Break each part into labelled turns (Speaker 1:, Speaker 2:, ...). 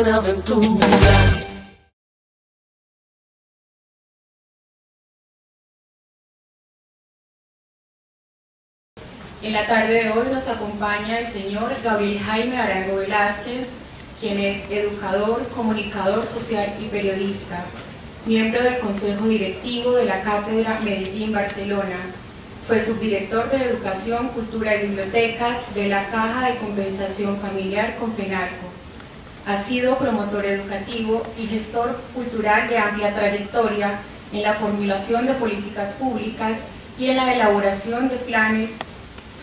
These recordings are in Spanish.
Speaker 1: Buenaventura.
Speaker 2: En la tarde de hoy nos acompaña el señor Gabriel Jaime Arango Velázquez, quien es educador, comunicador social y periodista, miembro del Consejo Directivo de la Cátedra Medellín Barcelona. Fue subdirector de Educación, Cultura y Bibliotecas de la Caja de Compensación Familiar Compenalco. Ha sido promotor educativo y gestor cultural de amplia trayectoria en la formulación de políticas públicas y en la elaboración de planes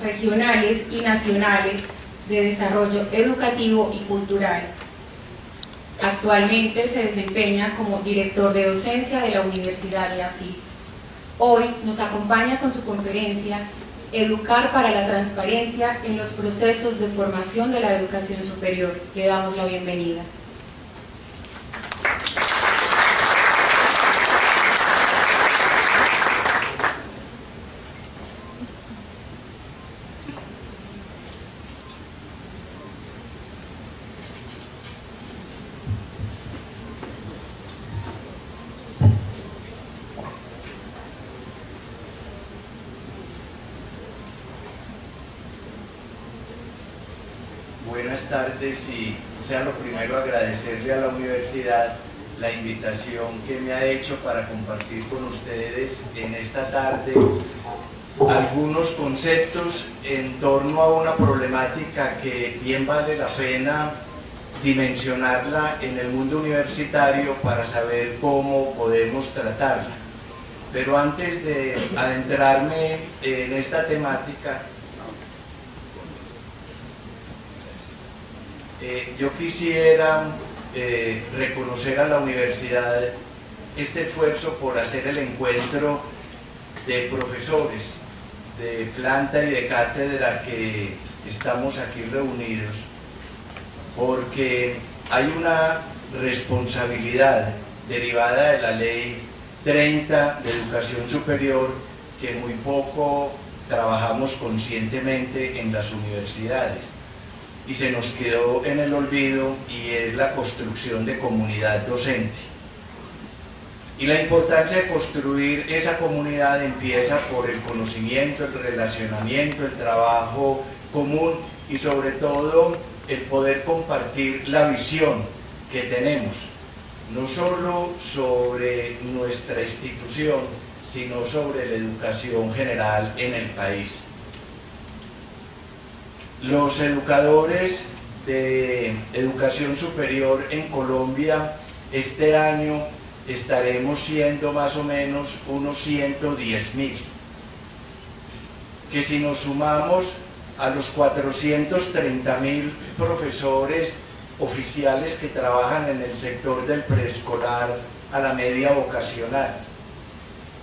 Speaker 2: regionales y nacionales de desarrollo educativo y cultural. Actualmente se desempeña como director de docencia de la Universidad de AFIT. Hoy nos acompaña con su conferencia Educar para la transparencia en los procesos de formación de la educación superior. Le damos la bienvenida.
Speaker 3: Buenas tardes, y sea lo primero agradecerle a la universidad la invitación que me ha hecho para compartir con ustedes en esta tarde algunos conceptos en torno a una problemática que bien vale la pena dimensionarla en el mundo universitario para saber cómo podemos tratarla. Pero antes de adentrarme en esta temática, yo quisiera reconocer a la universidad este esfuerzo por hacer el encuentro de profesores de planta y de cátedra que estamos aquí reunidos, porque hay una responsabilidad derivada de la Ley 30 de Educación Superior que muy poco trabajamos conscientemente en las universidades y se nos quedó en el olvido, y es la construcción de comunidad docente. Y la importancia de construir esa comunidad empieza por el conocimiento, el relacionamiento, el trabajo común y sobre todo el poder compartir la visión que tenemos, no solo sobre nuestra institución, sino sobre la educación general en el país. Los educadores de educación superior en Colombia este año estaremos siendo más o menos unos 110.000, que si nos sumamos a los 430.000 profesores oficiales que trabajan en el sector del preescolar a la media vocacional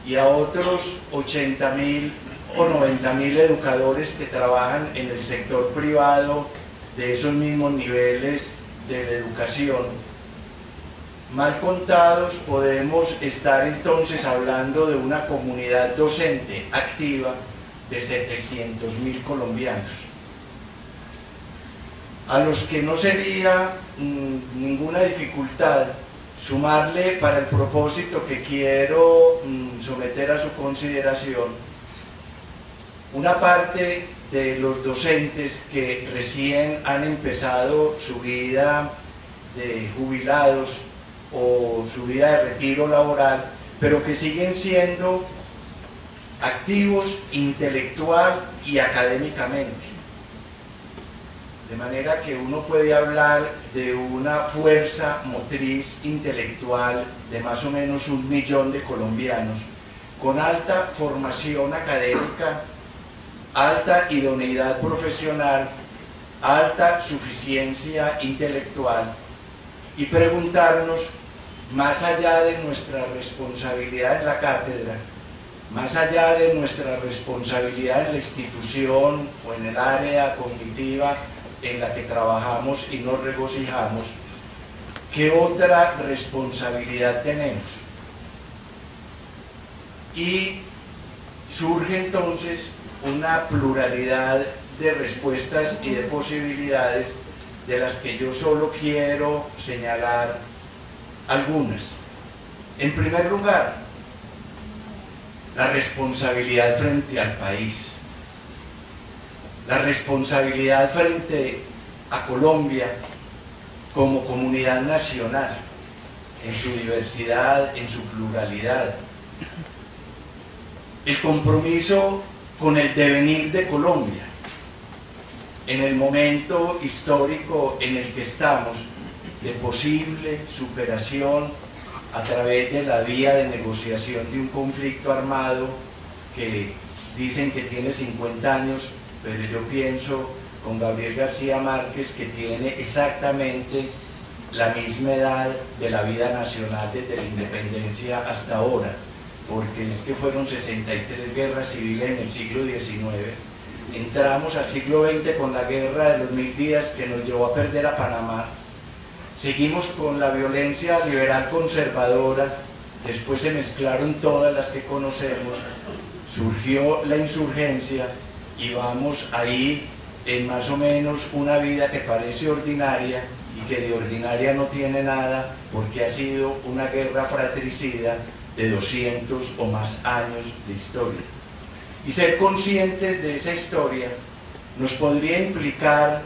Speaker 3: y a otros 80.000 o 90.000 educadores que trabajan en el sector privado de esos mismos niveles de la educación, mal contados podemos estar entonces hablando de una comunidad docente activa de 700.000 colombianos, a los que no sería ninguna dificultad sumarle, para el propósito que quiero someter a su consideración, una parte de los docentes que recién han empezado su vida de jubilados o su vida de retiro laboral, pero que siguen siendo activos intelectual y académicamente. De manera que uno puede hablar de una fuerza motriz intelectual de más o menos 1 millón de colombianos, con alta formación académica, alta idoneidad profesional, alta suficiencia intelectual, y preguntarnos, más allá de nuestra responsabilidad en la cátedra, más allá de nuestra responsabilidad en la institución o en el área cognitiva en la que trabajamos y nos regocijamos, ¿qué otra responsabilidad tenemos? Y surge entonces una pluralidad de respuestas y de posibilidades de las que yo solo quiero señalar algunas. En primer lugar, la responsabilidad frente al país, la responsabilidad frente a Colombia como comunidad nacional, en su diversidad, en su pluralidad, el compromiso con el devenir de Colombia, en el momento histórico en el que estamos, de posible superación a través de la vía de negociación de un conflicto armado que dicen que tiene 50 años, pero yo pienso con Gabriel García Márquez que tiene exactamente la misma edad de la vida nacional desde la independencia hasta ahora, porque es que fueron 63 guerras civiles en el siglo XIX. Entramos al siglo XX con la guerra de los 1000 días que nos llevó a perder a Panamá. Seguimos con la violencia liberal conservadora, después se mezclaron todas las que conocemos, surgió la insurgencia y vamos ahí en más o menos una vida que parece ordinaria y que de ordinaria no tiene nada porque ha sido una guerra fratricida de 200 o más años de historia. Y ser conscientes de esa historia nos podría implicar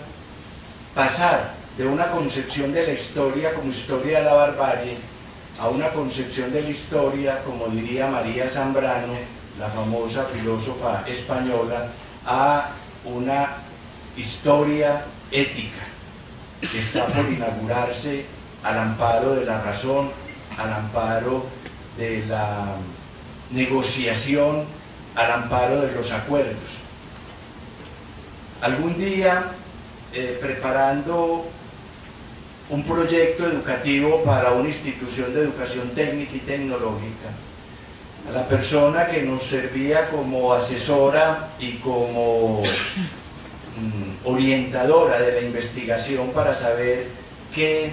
Speaker 3: pasar de una concepción de la historia como historia de la barbarie a una concepción de la historia, como diría María Zambrano, la famosa filósofa española, a una historia ética que está por inaugurarse al amparo de la razón, al amparo de la negociación, al amparo de los acuerdos. Algún día, preparando un proyecto educativo para una institución de educación técnica y tecnológica, a la persona que nos servía como asesora y como orientadora de la investigación para saber qué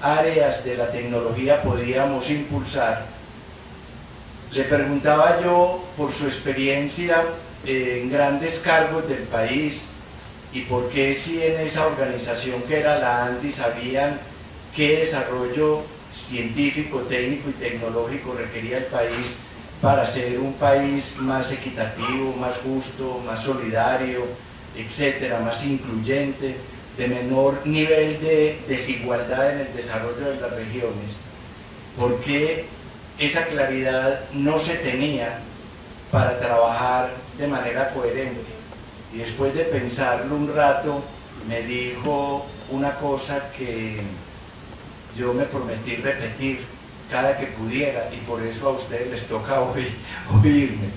Speaker 3: áreas de la tecnología podíamos impulsar, le preguntaba yo por su experiencia en grandes cargos del país y por qué si en esa organización que era la ANDI sabían qué desarrollo científico, técnico y tecnológico requería el país para ser un país más equitativo, más justo, más solidario, etcétera, más incluyente, de menor nivel de desigualdad en el desarrollo de las regiones. ¿Por qué esa claridad no se tenía para trabajar de manera coherente? Y después de pensarlo un rato, me dijo una cosa que yo me prometí repetir cada que pudiera, y por eso a ustedes les toca oírme.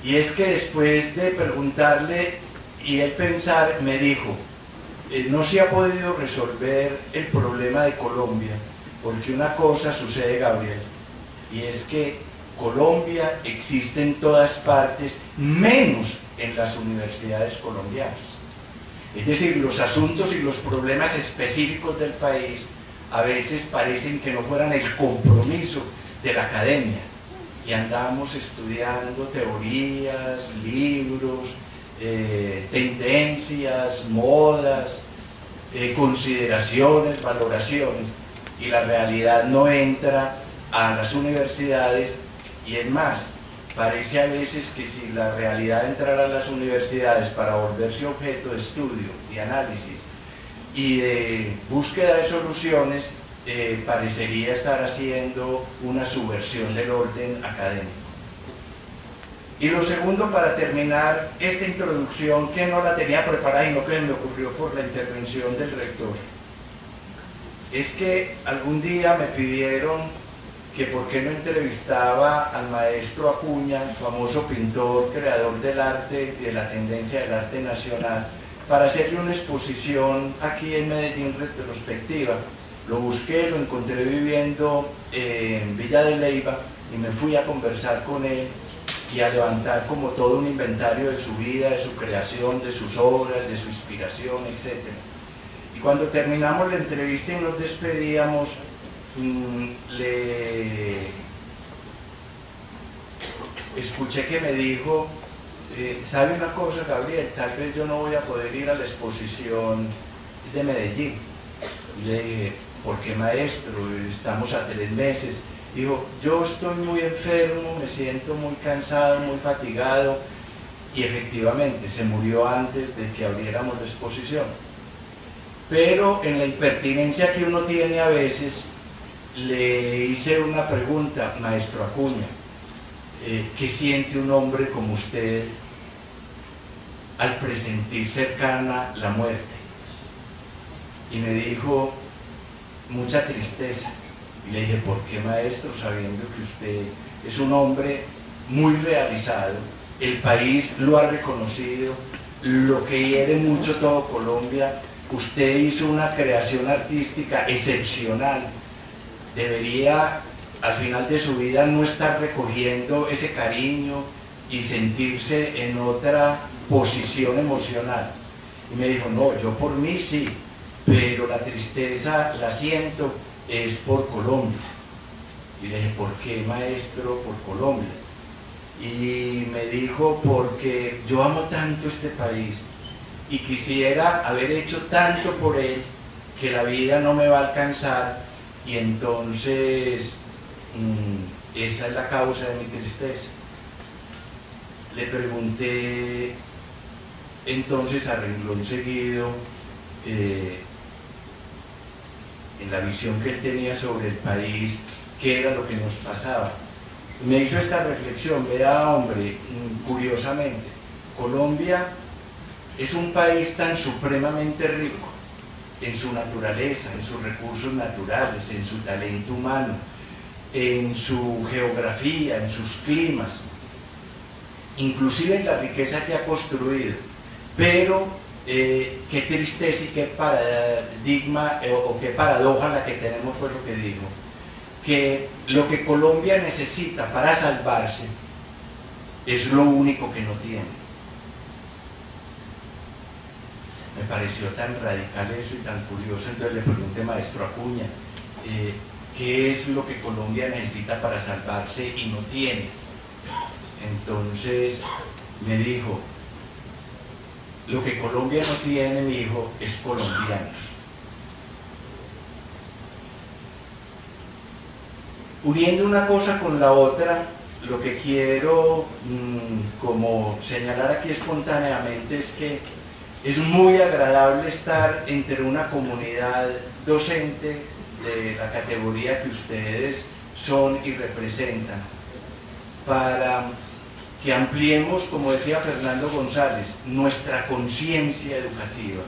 Speaker 3: Y es que después de preguntarle y él pensar, me dijo, no se ha podido resolver el problema de Colombia, porque una cosa sucede, Gabriel, y es que Colombia existe en todas partes, menos en las universidades colombianas. Es decir, los asuntos y los problemas específicos del país a veces parecen que no fueran el compromiso de la academia, y andamos estudiando teorías, libros, tendencias, modas, consideraciones, valoraciones, y la realidad no entra a las universidades. Y es más, parece a veces que si la realidad entrara a las universidades para volverse objeto de estudio, de análisis y de búsqueda de soluciones, parecería estar haciendo una subversión del orden académico. Y lo segundo, para terminar esta introducción, que no la tenía preparada y no que me ocurrió por la intervención del rector, es que algún día me pidieron que por qué no entrevistaba al maestro Acuña, famoso pintor, creador del arte y de la tendencia del arte nacional, para hacerle una exposición aquí en Medellín retrospectiva. Lo busqué, lo encontré viviendo en Villa de Leyva y me fui a conversar con él y a levantar como todo un inventario de su vida, de su creación, de sus obras, de su inspiración, etc. Y cuando terminamos la entrevista y nos despedíamos, le escuché que me dijo, ¿sabe una cosa, Gabriel? Tal vez yo no voy a poder ir a la exposición de Medellín. Y le dije, ¿por qué, maestro? Estamos a 3 meses. Dijo, yo estoy muy enfermo, me siento muy cansado, muy fatigado, y efectivamente se murió antes de que abriéramos la exposición. Pero en la impertinencia que uno tiene a veces, le hice una pregunta, maestro Acuña, ¿qué siente un hombre como usted al presentir cercana la muerte? Y me dijo, mucha tristeza. Y le dije, ¿por qué, maestro? Sabiendo que usted es un hombre muy realizado, el país lo ha reconocido, lo que quiere mucho todo Colombia, usted hizo una creación artística excepcional, debería al final de su vida no estar recogiendo ese cariño y sentirse en otra posición emocional. Y me dijo, no, yo por mí sí, pero la tristeza la siento es por Colombia. Y le dije, ¿por qué, maestro, por Colombia? Y me dijo, porque yo amo tanto este país y quisiera haber hecho tanto por él que la vida no me va a alcanzar, y entonces esa es la causa de mi tristeza. Le pregunté entonces a renglón seguido, en la visión que él tenía sobre el país, qué era lo que nos pasaba. Me hizo esta reflexión, vea, hombre, curiosamente, Colombia es un país tan supremamente rico en su naturaleza, en sus recursos naturales, en su talento humano, en su geografía, en sus climas, inclusive en la riqueza que ha construido, pero qué tristeza y qué paradigma o qué paradoja la que tenemos, fue lo que digo, que lo que Colombia necesita para salvarse es lo único que no tiene. Me pareció tan radical eso y tan curioso, entonces le pregunté, maestro Acuña, ¿qué es lo que Colombia necesita para salvarse y no tiene? Entonces me dijo, lo que Colombia no tiene, mi hijo, es colombianos. Uniendo una cosa con la otra, lo que quiero como señalar aquí espontáneamente es que es muy agradable estar entre una comunidad docente de la categoría que ustedes son y representan, para que ampliemos, como decía Fernando González, nuestra conciencia educativa,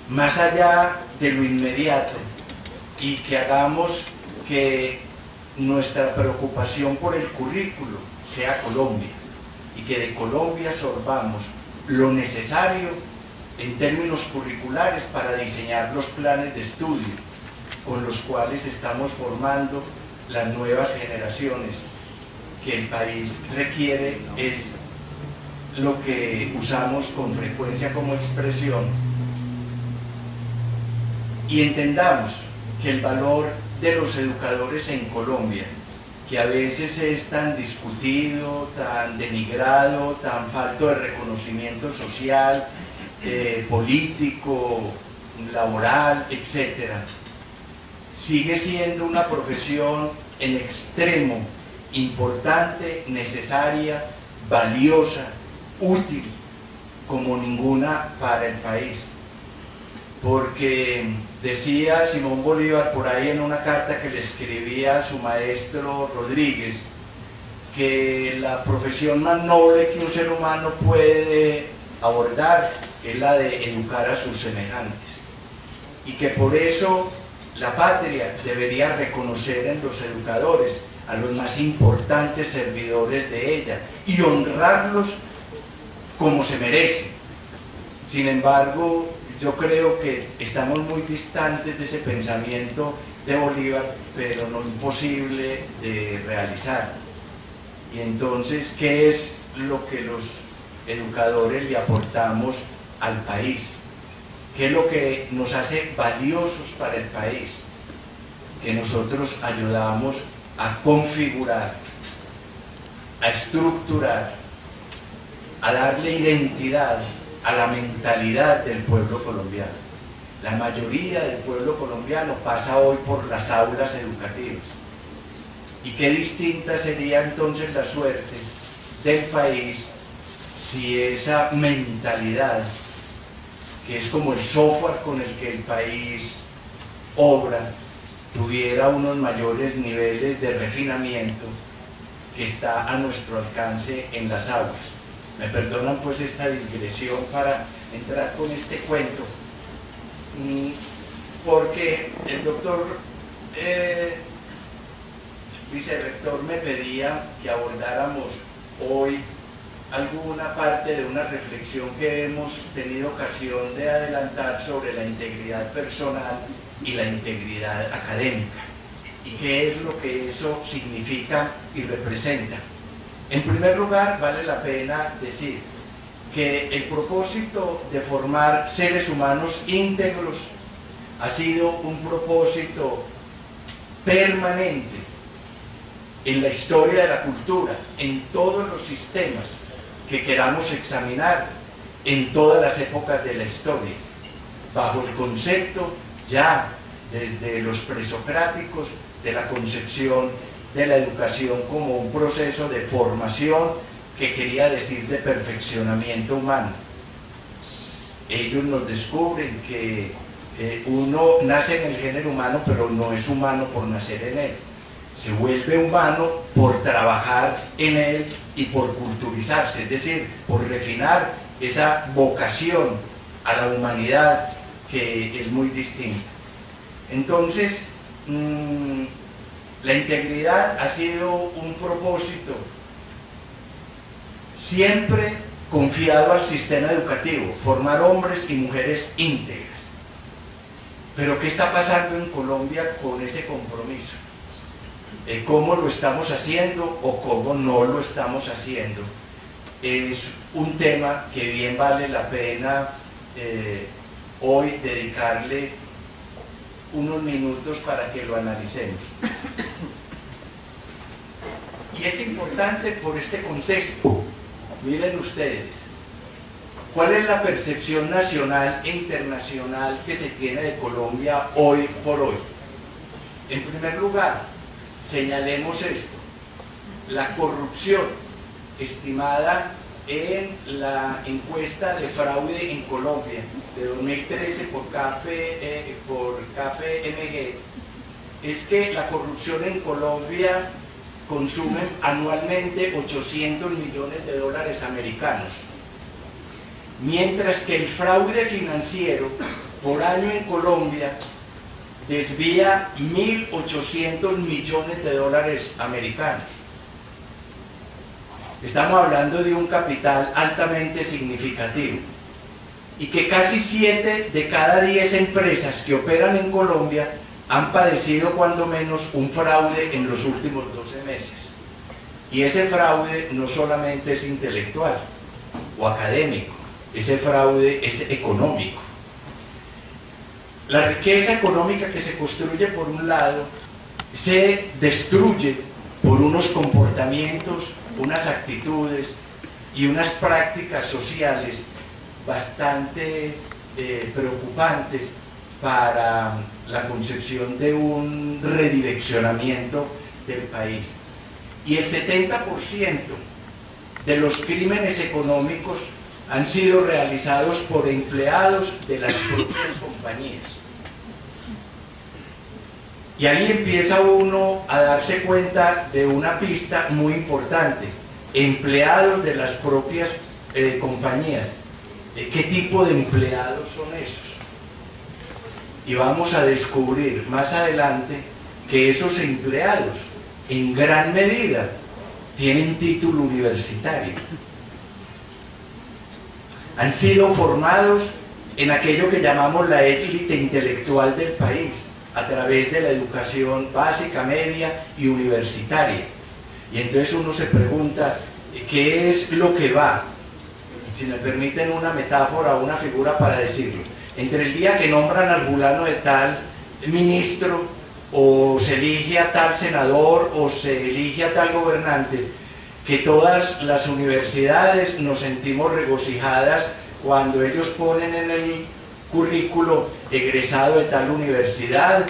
Speaker 3: más allá de lo inmediato, y que hagamos que nuestra preocupación por el currículo sea Colombia, y que de Colombia absorbamos lo necesario en términos curriculares para diseñar los planes de estudio con los cuales estamos formando las nuevas generaciones que el país requiere. Es lo que usamos con frecuencia como expresión, y entendamos que el valor de los educadores en Colombia, que a veces es tan discutido, tan denigrado, tan falto de reconocimiento social, político, laboral, etc., sigue siendo una profesión en extremo importante, necesaria, valiosa, útil, como ninguna para el país. Porque decía Simón Bolívar por ahí en una carta que le escribía a su maestro Rodríguez, que la profesión más noble que un ser humano puede abordar es la de educar a sus semejantes, y que por eso la patria debería reconocer en los educadores a los más importantes servidores de ella y honrarlos como se merecen. Sin embargo, yo creo que estamos muy distantes de ese pensamiento de Bolívar, pero no imposible de realizar. Y entonces, ¿qué es lo que los educadores le aportamos al país? ¿Qué es lo que nos hace valiosos para el país? Que nosotros ayudamos a configurar, a estructurar, a darle identidad a la mentalidad del pueblo colombiano. la mayoría del pueblo colombiano pasa hoy por las aulas educativas. Y qué distinta sería entonces la suerte del país si esa mentalidad, que es como el software con el que el país obra, tuviera unos mayores niveles de refinamiento que está a nuestro alcance en las aulas. Me perdonan pues esta digresión para entrar con este cuento, porque el doctor vicerrector me pedía que abordáramos hoy alguna parte de una reflexión que hemos tenido ocasión de adelantar sobre la integridad personal y la integridad académica, y qué es lo que eso significa y representa. En primer lugar, vale la pena decir que el propósito de formar seres humanos íntegros ha sido un propósito permanente en la historia de la cultura, en todos los sistemas que queramos examinar, en todas las épocas de la historia, bajo el concepto ya desde los presocráticos de la concepción de la educación como un proceso de formación que quería decir de perfeccionamiento humano. Ellos nos descubren que uno nace en el género humano, pero no es humano por nacer en él. Se vuelve humano por trabajar en él y por culturizarse, es decir, por refinar esa vocación a la humanidad que es muy distinta. Entonces, la integridad ha sido un propósito siempre confiado al sistema educativo, formar hombres y mujeres íntegras. Pero ¿qué está pasando en Colombia con ese compromiso? ¿Cómo lo estamos haciendo o cómo no lo estamos haciendo? Es un tema que bien vale la pena hoy dedicarle unos minutos para que lo analicemos. Y es importante por este contexto. Miren ustedes, ¿cuál es la percepción nacional e internacional que se tiene de Colombia hoy por hoy? En primer lugar, señalemos esto: la corrupción estimada en la encuesta de fraude en Colombia de 2013 por KPMG es que la corrupción en Colombia consume anualmente 800 millones de dólares americanos, mientras que el fraude financiero por año en Colombia desvía 1.800 millones de dólares americanos. Estamos hablando de un capital altamente significativo y que casi 7 de cada 10 empresas que operan en Colombia han padecido cuando menos un fraude en los últimos 12 meses. Y ese fraude no solamente es intelectual o académico, ese fraude es económico. La riqueza económica que se construye por un lado se destruye por unos comportamientos, unas actitudes y unas prácticas sociales bastante preocupantes para la concepción de un redireccionamiento del país. Y el 70% de los crímenes económicos han sido realizados por empleados de las propias compañías. Y ahí empieza uno a darse cuenta de una pista muy importante: empleados de las propias compañías. ¿Qué tipo de empleados son esos? Y vamos a descubrir más adelante que esos empleados en gran medida tienen título universitario. Han sido formados en aquello que llamamos la élite intelectual del país, a través de la educación básica, media y universitaria. Y entonces uno se pregunta, ¿qué es lo que va? Si me permiten una metáfora, una figura para decirlo. Entre el día que nombran al fulano de tal ministro, o se elige a tal senador, o se elige a tal gobernante, que todas las universidades nos sentimos regocijadas cuando ellos ponen en el currículo: egresado de tal universidad,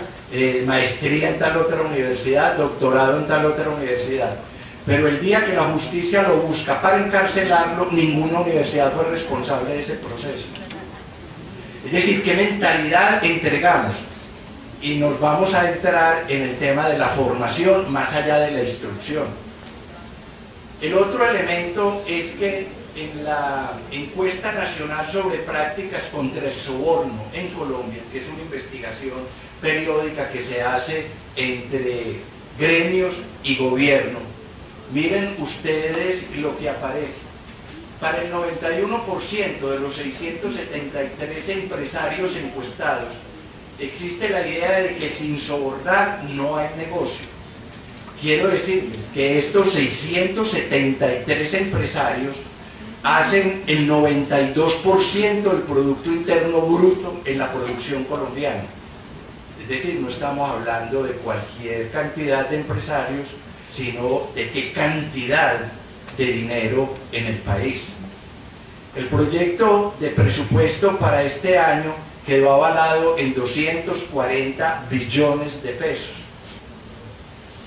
Speaker 3: maestría en tal otra universidad, doctorado en tal otra universidad. Pero el día que la justicia lo busca para encarcelarlo, ninguna universidad fue responsable de ese proceso. Es decir, ¿qué mentalidad entregamos? Y nos vamos a entrar en el tema de la formación más allá de la instrucción. El otro elemento es que en la encuesta nacional sobre prácticas contra el soborno en Colombia, que es una investigación periódica que se hace entre gremios y gobierno, miren ustedes lo que aparece. Para el 91% de los 673 empresarios encuestados, existe la idea de que sin sobornar no hay negocio. Quiero decirles que estos 673 empresarios hacen el 92% del Producto Interno Bruto en la producción colombiana. Es decir, no estamos hablando de cualquier cantidad de empresarios, sino de qué cantidad de dinero en el país. El proyecto de presupuesto para este año quedó avalado en 240 billones de pesos.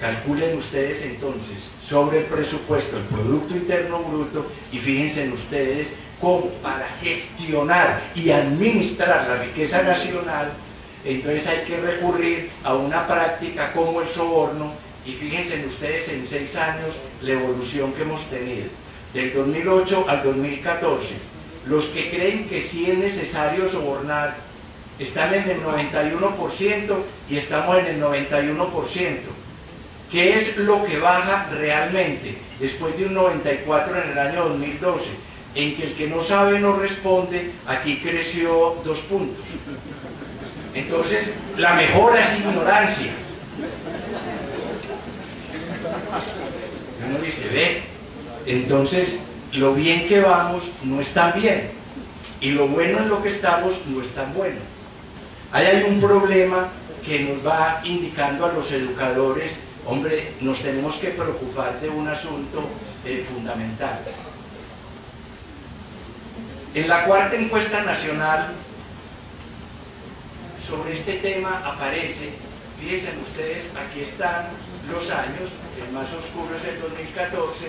Speaker 3: Calculen ustedes entonces sobre el presupuesto, el Producto Interno Bruto, y fíjense en ustedes cómo para gestionar y administrar la riqueza nacional, entonces hay que recurrir a una práctica como el soborno. Y fíjense en ustedes en 6 años la evolución que hemos tenido, del 2008 al 2014. Los que creen que sí es necesario sobornar están en el 91% y estamos en el 91%. ¿Qué es lo que baja realmente después de un 94 en el año 2012? En que el que no sabe no responde, aquí creció 2 puntos. Entonces, la mejora es ignorancia. Uno dice, ve, entonces lo bien que vamos no es tan bien, y lo bueno en lo que estamos no es tan bueno. Ahí hay un problema que nos va indicando a los educadores: hombre, nos tenemos que preocupar de un asunto fundamental. En la cuarta encuesta nacional sobre este tema aparece, fíjense ustedes, aquí están los años, el más oscuro es el 2014,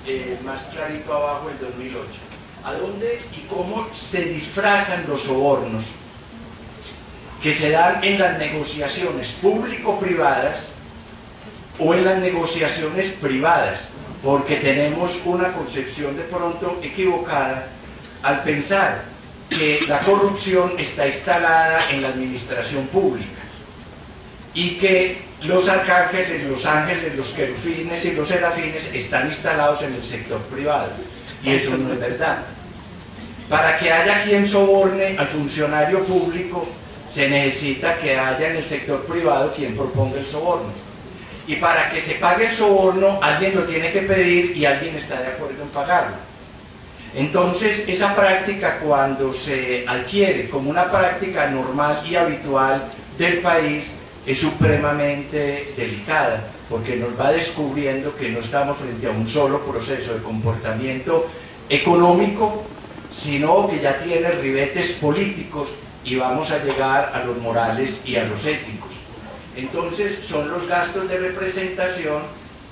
Speaker 3: el más clarito abajo el 2008. ¿A dónde y cómo se disfrazan los sobornos que se dan en las negociaciones público-privadas o en las negociaciones privadas? Porque tenemos una concepción de pronto equivocada al pensar que la corrupción está instalada en la administración pública y que los arcángeles, los ángeles, los querubines y los serafines están instalados en el sector privado, y eso no es verdad. Para que haya quien soborne al funcionario público, se necesita que haya en el sector privado quien proponga el soborno, y para que se pague el soborno alguien lo tiene que pedir y alguien está de acuerdo en pagarlo. Entonces, esa práctica, cuando se adquiere como una práctica normal y habitual del país, es supremamente delicada, porque nos va descubriendo que no estamos frente a un solo proceso de comportamiento económico, sino que ya tiene ribetes políticos y vamos a llegar a los morales y a los éticos. Entonces, son los gastos de representación,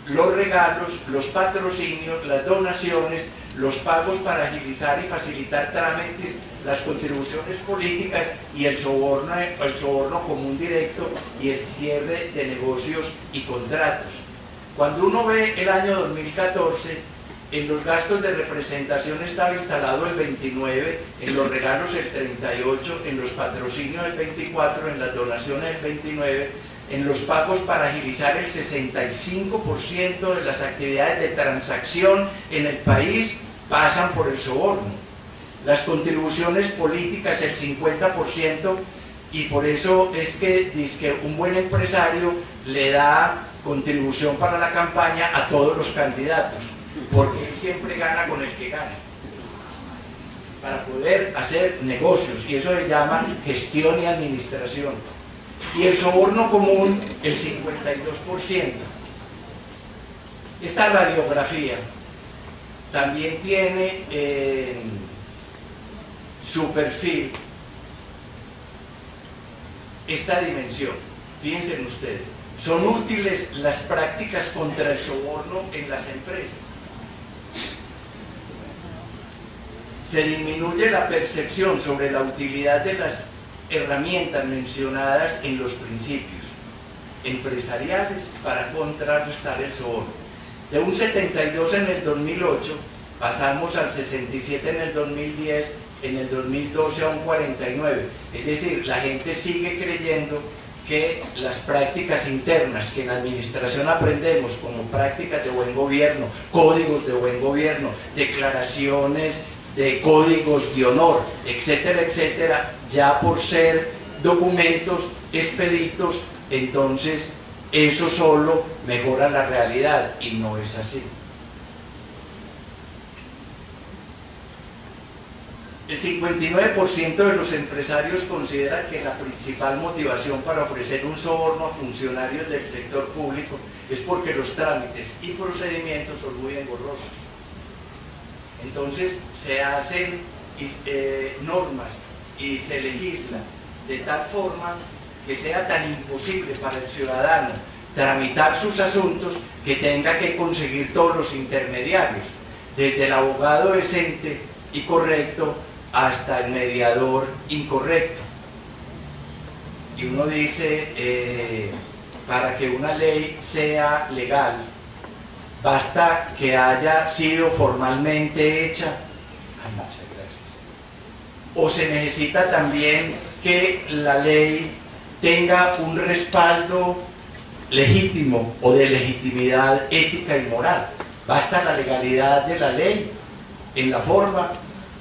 Speaker 3: los regalos, los patrocinios, las donaciones, los pagos para agilizar y facilitar trámites, las contribuciones políticas y el soborno común directo y el cierre de negocios y contratos. Cuando uno ve el año 2014, en los gastos de representación estaba instalado el 29, en los regalos el 38, en los patrocinios el 24, en las donaciones el 29, en los pagos para agilizar el 65% de las actividades de transacción en el país pasan por el soborno. Las contribuciones políticas el 50%, y por eso es que dice que un buen empresario le da contribución para la campaña a todos los candidatos, porque él siempre gana con el que gana, para poder hacer negocios, y eso se llama gestión y administración. Y el soborno común el 52%. Esta radiografía también tiene su perfil esta dimensión. Fíjense ustedes, son útiles las prácticas contra el soborno en las empresas. Se disminuye la percepción sobre la utilidad de las herramientas mencionadas en los principios empresariales para contrarrestar el soborno. De un 72 en el 2008 pasamos al 67 en el 2010, en el 2012 a un 49. Es decir, la gente sigue creyendo que las prácticas internas que en administración aprendemos como prácticas de buen gobierno, códigos de buen gobierno, declaraciones de códigos de honor, etcétera, etcétera, ya por ser documentos expeditos, entonces eso solo mejora la realidad, y no es así. El 59% de los empresarios considera que la principal motivación para ofrecer un soborno a funcionarios del sector público es porque los trámites y procedimientos son muy engorrosos. Entonces se hacen normas y se legisla de tal forma que sea tan imposible para el ciudadano tramitar sus asuntos que tenga que conseguir todos los intermediarios, desde el abogado decente y correcto hasta el mediador incorrecto. Y uno dice, para que una ley sea legal, basta que haya sido formalmente hecha. Ay, muchas gracias. O se necesita también que la ley tenga un respaldo legítimo o de legitimidad ética y moral. Basta la legalidad de la ley en la forma,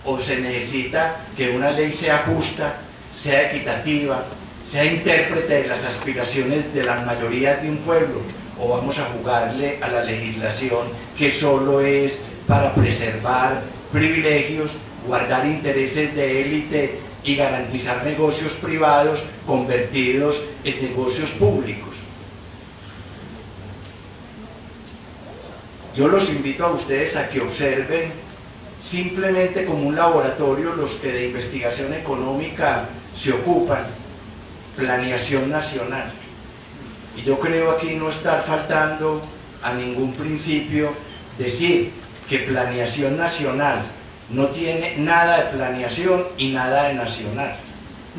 Speaker 3: o se necesita que una ley sea justa, sea equitativa, sea intérprete de las aspiraciones de las mayorías de un pueblo, o vamos a jugarle a la legislación que solo es para preservar privilegios, guardar intereses de élite y garantizar negocios privados convertidos en negocios públicos. Yo los invito a ustedes a que observen simplemente como un laboratorio los que de investigación económica se ocupan, planeación nacional. Y yo creo aquí no estar faltando a ningún principio decir que planeación nacional no tiene nada de planeación y nada de nacional.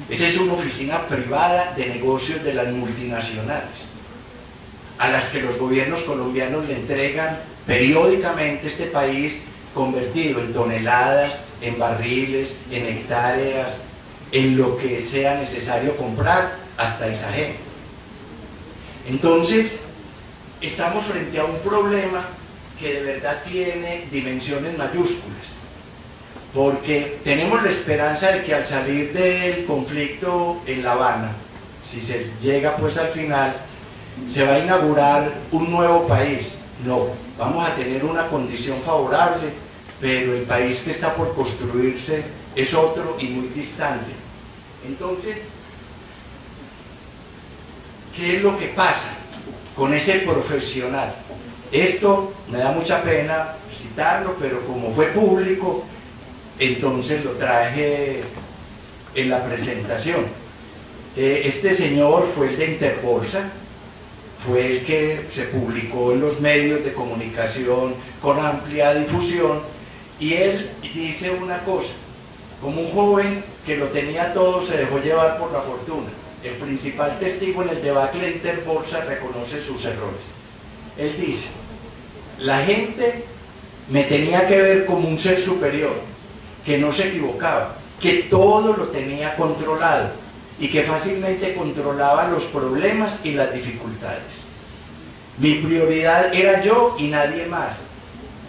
Speaker 3: Esa es una oficina privada de negocios de las multinacionales, a las que los gobiernos colombianos le entregan periódicamente este país convertido en toneladas, en barriles, en hectáreas, en lo que sea necesario comprar, hasta Isagen. Entonces, estamos frente a un problema que de verdad tiene dimensiones mayúsculas, porque tenemos la esperanza de que al salir del conflicto en La Habana, si se llega pues al final, se va a inaugurar un nuevo país. No, vamos a tener una condición favorable, pero el país que está por construirse es otro y muy distante. Entonces, ¿qué es lo que pasa con ese profesional? Esto me da mucha pena citarlo, pero como fue público, entonces lo traje en la presentación. Este señor fue el de Interbolsa, fue el que se publicó en los medios de comunicación con amplia difusión, y él dice una cosa: como un joven que lo tenía todo se dejó llevar por la fortuna. El principal testigo en el debacle de Interbolsa reconoce sus errores. Él dice: la gente me tenía que ver como un ser superior, que no se equivocaba, que todo lo tenía controlado y que fácilmente controlaba los problemas y las dificultades. Mi prioridad era yo y nadie más.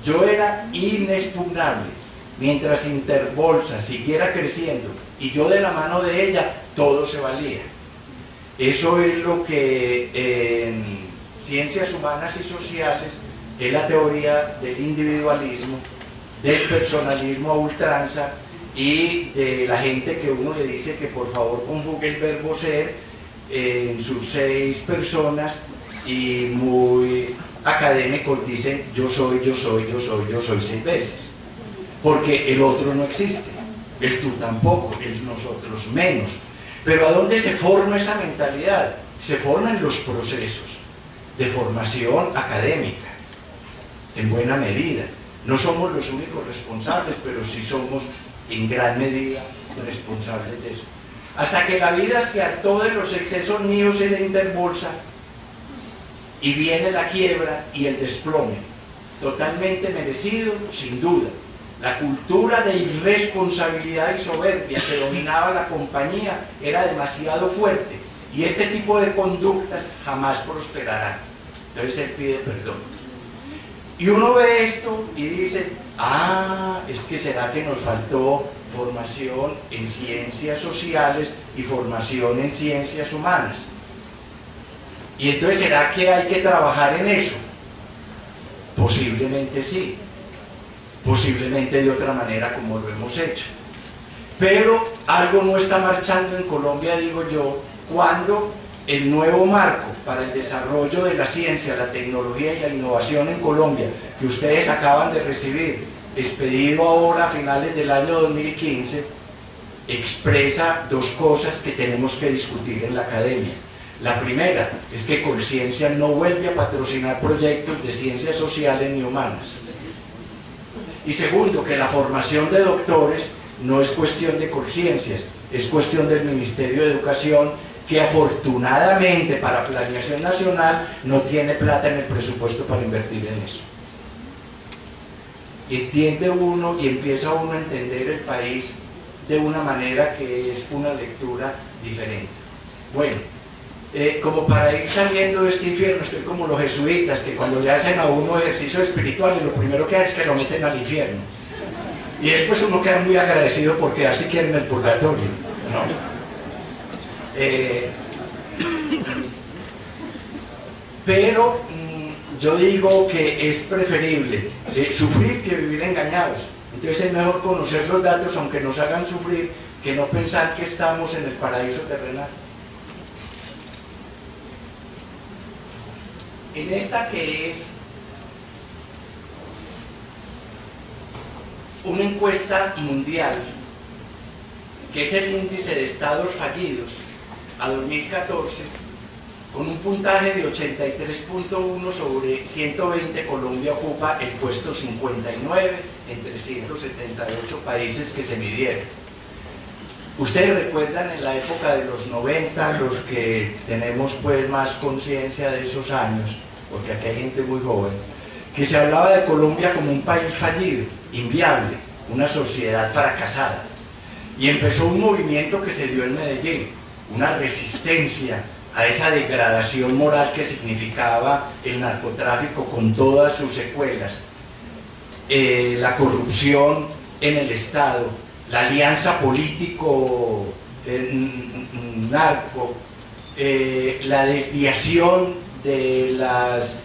Speaker 3: Yo era inexpugnable. Mientras Interbolsa siguiera creciendo y yo de la mano de ella, todo se valía. Eso es lo que en ciencias humanas y sociales es la teoría del individualismo, del personalismo a ultranza y de la gente que uno le dice que por favor conjugue el verbo ser en sus 6 personas, y muy académicos dicen yo soy 6 veces, porque el otro no existe, el tú tampoco, el nosotros menos. Pero ¿a dónde se forma esa mentalidad? Se forma en los procesos de formación académica, en buena medida. No somos los únicos responsables, pero sí somos en gran medida responsables de eso. Hasta que la vida se hartó de los excesos míos y de Interbolsa, y viene la quiebra y el desplome, totalmente merecido, sin duda. La cultura de irresponsabilidad y soberbia que dominaba la compañía era demasiado fuerte, y este tipo de conductas jamás prosperarán. Entonces él pide perdón. Y uno ve esto y dice, ah, es que será que nos faltó formación en ciencias sociales y formación en ciencias humanas. Y entonces ¿será que hay que trabajar en eso? Posiblemente sí, posiblemente de otra manera como lo hemos hecho. Pero algo no está marchando en Colombia, digo yo, cuando el nuevo marco para el desarrollo de la ciencia, la tecnología y la innovación en Colombia, que ustedes acaban de recibir, expedido ahora a finales del año 2015, expresa dos cosas que tenemos que discutir en la academia. La primera es que Colciencia no vuelve a patrocinar proyectos de ciencias sociales ni humanas. Y segundo, que la formación de doctores no es cuestión de Colciencias, es cuestión del Ministerio de Educación, que afortunadamente para Planeación Nacional no tiene plata en el presupuesto para invertir en eso. Entiende uno y empieza uno a entender el país de una manera que es una lectura diferente. Bueno, como para ir saliendo de este infierno, estoy como los jesuitas, que cuando le hacen a uno ejercicio espiritual, lo primero que hacen es que lo meten al infierno. Y después uno queda muy agradecido porque así quieren el purgatorio, ¿no? Pero yo digo que es preferible sufrir que vivir engañados. Entonces es mejor conocer los datos aunque nos hagan sufrir, que no pensar que estamos en el paraíso terrenal. En esta, que es una encuesta mundial, que es el índice de estados fallidos a 2014, con un puntaje de 83.1 sobre 120, Colombia ocupa el puesto 59 en 378 países que se midieron. Ustedes recuerdan en la época de los 90, los que tenemos pues más conciencia de esos años, porque aquí hay gente muy joven, que se hablaba de Colombia como un país fallido, inviable, una sociedad fracasada. Y empezó un movimiento que se dio en Medellín, una resistencia a esa degradación moral que significaba el narcotráfico con todas sus secuelas, la corrupción en el Estado, la alianza político-narco, la desviación de las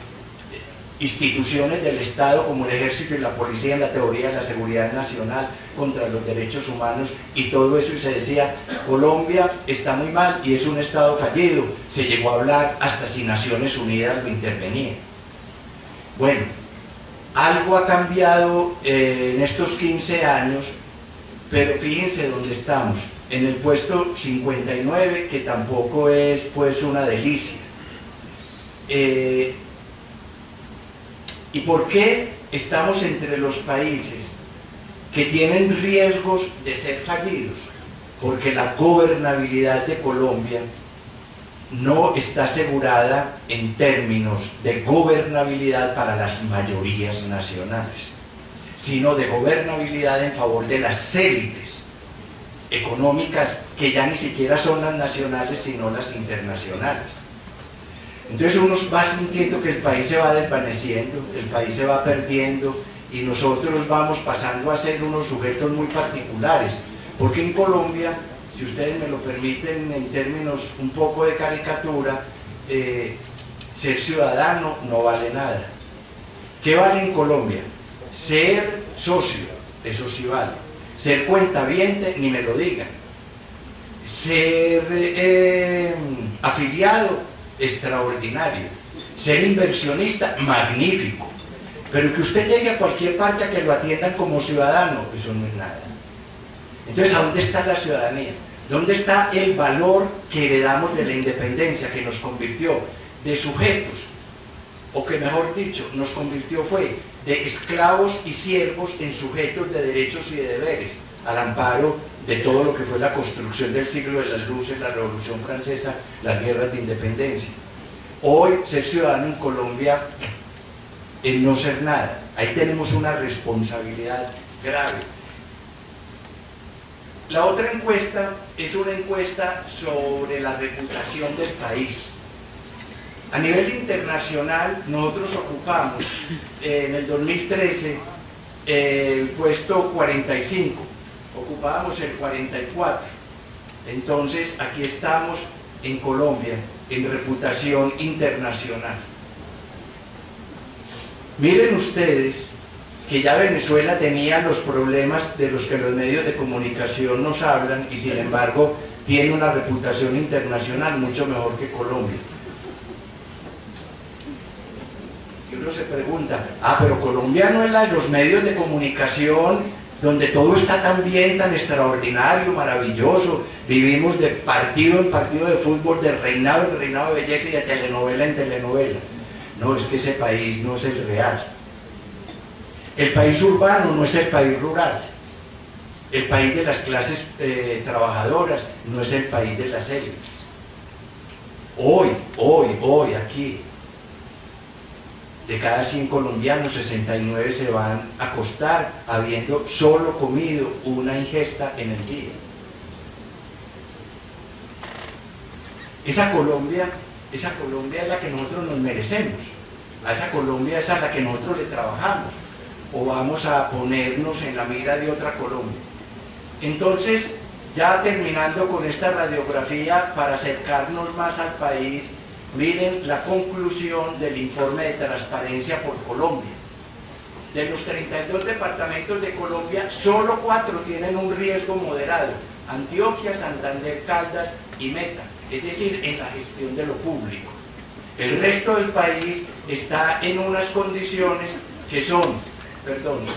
Speaker 3: instituciones del Estado como el Ejército y la Policía en la teoría de la seguridad nacional contra los derechos humanos y todo eso, y se decía, Colombia está muy mal y es un Estado fallido. Se llegó a hablar hasta si Naciones Unidas lo intervenía. Bueno, algo ha cambiado en estos 15 años, pero fíjense dónde estamos, en el puesto 59, que tampoco es pues una delicia. ¿Y por qué estamos entre los países que tienen riesgos de ser fallidos? Porque la gobernabilidad de Colombia no está asegurada en términos de gobernabilidad para las mayorías nacionales, sino de gobernabilidad en favor de las élites económicas que ya ni siquiera son las nacionales, sino las internacionales. Entonces uno va sintiendo que el país se va desvaneciendo, el país se va perdiendo y nosotros vamos pasando a ser unos sujetos muy particulares, porque en Colombia, si ustedes me lo permiten en términos un poco de caricatura, ser ciudadano no vale nada. ¿Qué vale en Colombia? Ser socio, eso sí vale. Ser cuentaviente, ni me lo digan. Ser afiliado, extraordinario. Ser inversionista, magnífico. Pero que usted llegue a cualquier parte a que lo atiendan como ciudadano, eso no es nada. Entonces, ¿a dónde está la ciudadanía? ¿Dónde está el valor que heredamos de la independencia, que nos convirtió de sujetos, o que mejor dicho, nos convirtió fue de esclavos y siervos en sujetos de derechos y de deberes, al amparo de todo lo que fue la construcción del siglo de las luces, la Revolución Francesa, las guerras de independencia? Hoy, ser ciudadano en Colombia es no ser nada. Ahí tenemos una responsabilidad grave. La otra encuesta es una encuesta sobre la reputación del país. A nivel internacional, nosotros ocupamos en el 2013 el puesto 45, ocupábamos el 44. Entonces, aquí estamos en Colombia, en reputación internacional. Miren ustedes que ya Venezuela tenía los problemas de los que los medios de comunicación nos hablan y sin embargo tiene una reputación internacional mucho mejor que Colombia. Y uno se pregunta, pero Colombia no es la de los medios de comunicación donde todo está tan bien, tan extraordinario, maravilloso, vivimos de partido en partido de fútbol, de reinado en reinado de belleza y de telenovela en telenovela. No, es que ese país no es el real. El país urbano no es el país rural. El país de las clases trabajadoras no es el país de las élites. Hoy, aquí, de cada 100 colombianos, 69 se van a acostar habiendo solo comido una ingesta en el día. Esa Colombia es la que nosotros nos merecemos. A esa Colombia es a la que nosotros le trabajamos. ¿O vamos a ponernos en la mira de otra Colombia? Entonces, ya terminando con esta radiografía para acercarnos más al país, miren la conclusión del informe de transparencia por Colombia. De los 32 departamentos de Colombia, solo 4 tienen un riesgo moderado: Antioquia, Santander, Caldas y Meta, es decir, en la gestión de lo público. El resto del país está en unas condiciones que son,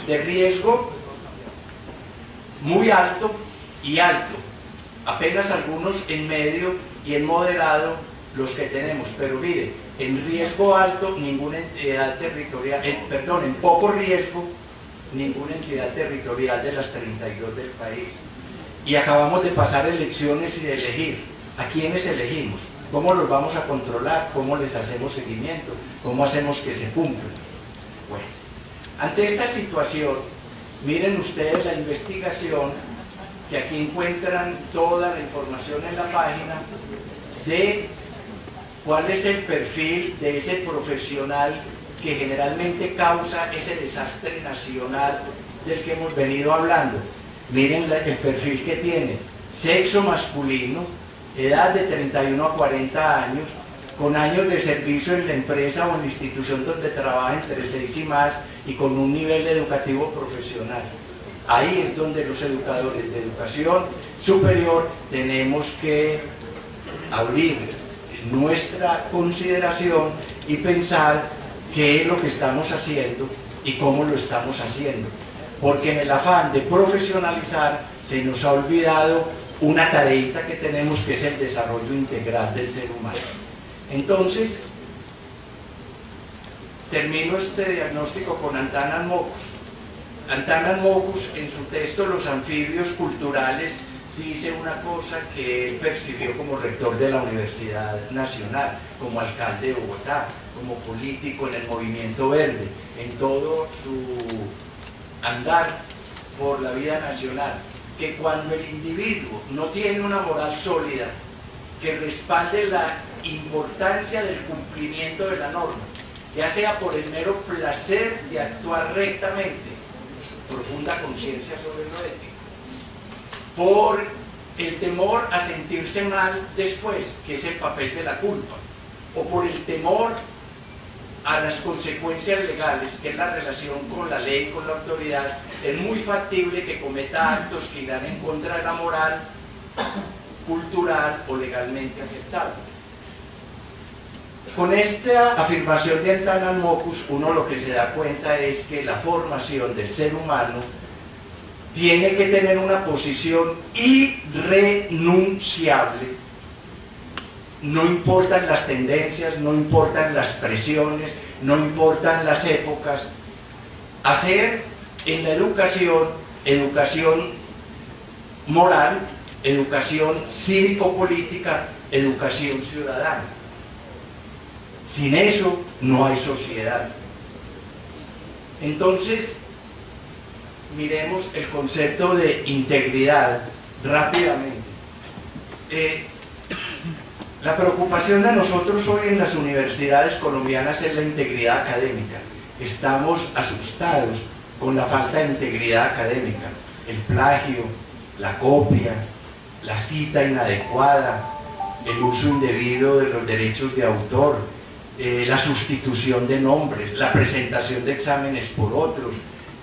Speaker 3: de riesgo muy alto y alto, apenas algunos en medio y en moderado los que tenemos, pero mire, en riesgo alto ninguna entidad territorial, en poco riesgo ninguna entidad territorial de las 32 del país. Y acabamos de pasar elecciones y de elegir. ¿A quiénes elegimos? ¿Cómo los vamos a controlar? ¿Cómo les hacemos seguimiento? ¿Cómo hacemos que se cumplan? Bueno, ante esta situación, miren ustedes la investigación, que aquí encuentran toda la información en la página, de cuál es el perfil de ese profesional que generalmente causa ese desastre nacional del que hemos venido hablando. Miren el perfil que tiene: sexo masculino, edad de 31 a 40 años, con años de servicio en la empresa o en la institución donde trabaja entre 6 y más, y con un nivel educativo profesional. Ahí es donde los educadores de educación superior tenemos que abrir nuestra consideración y pensar qué es lo que estamos haciendo y cómo lo estamos haciendo. Porque en el afán de profesionalizar se nos ha olvidado una tareita que tenemos, que es el desarrollo integral del ser humano. Entonces, termino este diagnóstico con Antanas Mockus. Antanas Mockus, en su texto Los anfibios culturales, dice una cosa que él percibió como rector de la Universidad Nacional, como alcalde de Bogotá, como político en el movimiento verde, en todo su andar por la vida nacional, que cuando el individuo no tiene una moral sólida que respalde la importancia del cumplimiento de la norma, ya sea por el mero placer de actuar rectamente, profunda conciencia sobre lo ético, por el temor a sentirse mal después, que es el papel de la culpa, o por el temor a las consecuencias legales, que es la relación con la ley, con la autoridad, es muy factible que cometa actos que irán en contra de la moral cultural o legalmente aceptable. Con esta afirmación de Antanas Mockus, uno lo que se da cuenta es que la formación del ser humano tiene que tener una posición irrenunciable. No importan las tendencias, no importan las presiones, no importan las épocas. Hacer en la educación, educación moral, educación cívico-política, educación ciudadana. Sin eso no hay sociedad. Entonces, miremos el concepto de integridad rápidamente. La preocupación de nosotros hoy en las universidades colombianas es la integridad académica. Estamos asustados con la falta de integridad académica, el plagio, la copia, la cita inadecuada, el uso indebido de los derechos de autor, la sustitución de nombres, la presentación de exámenes por otros,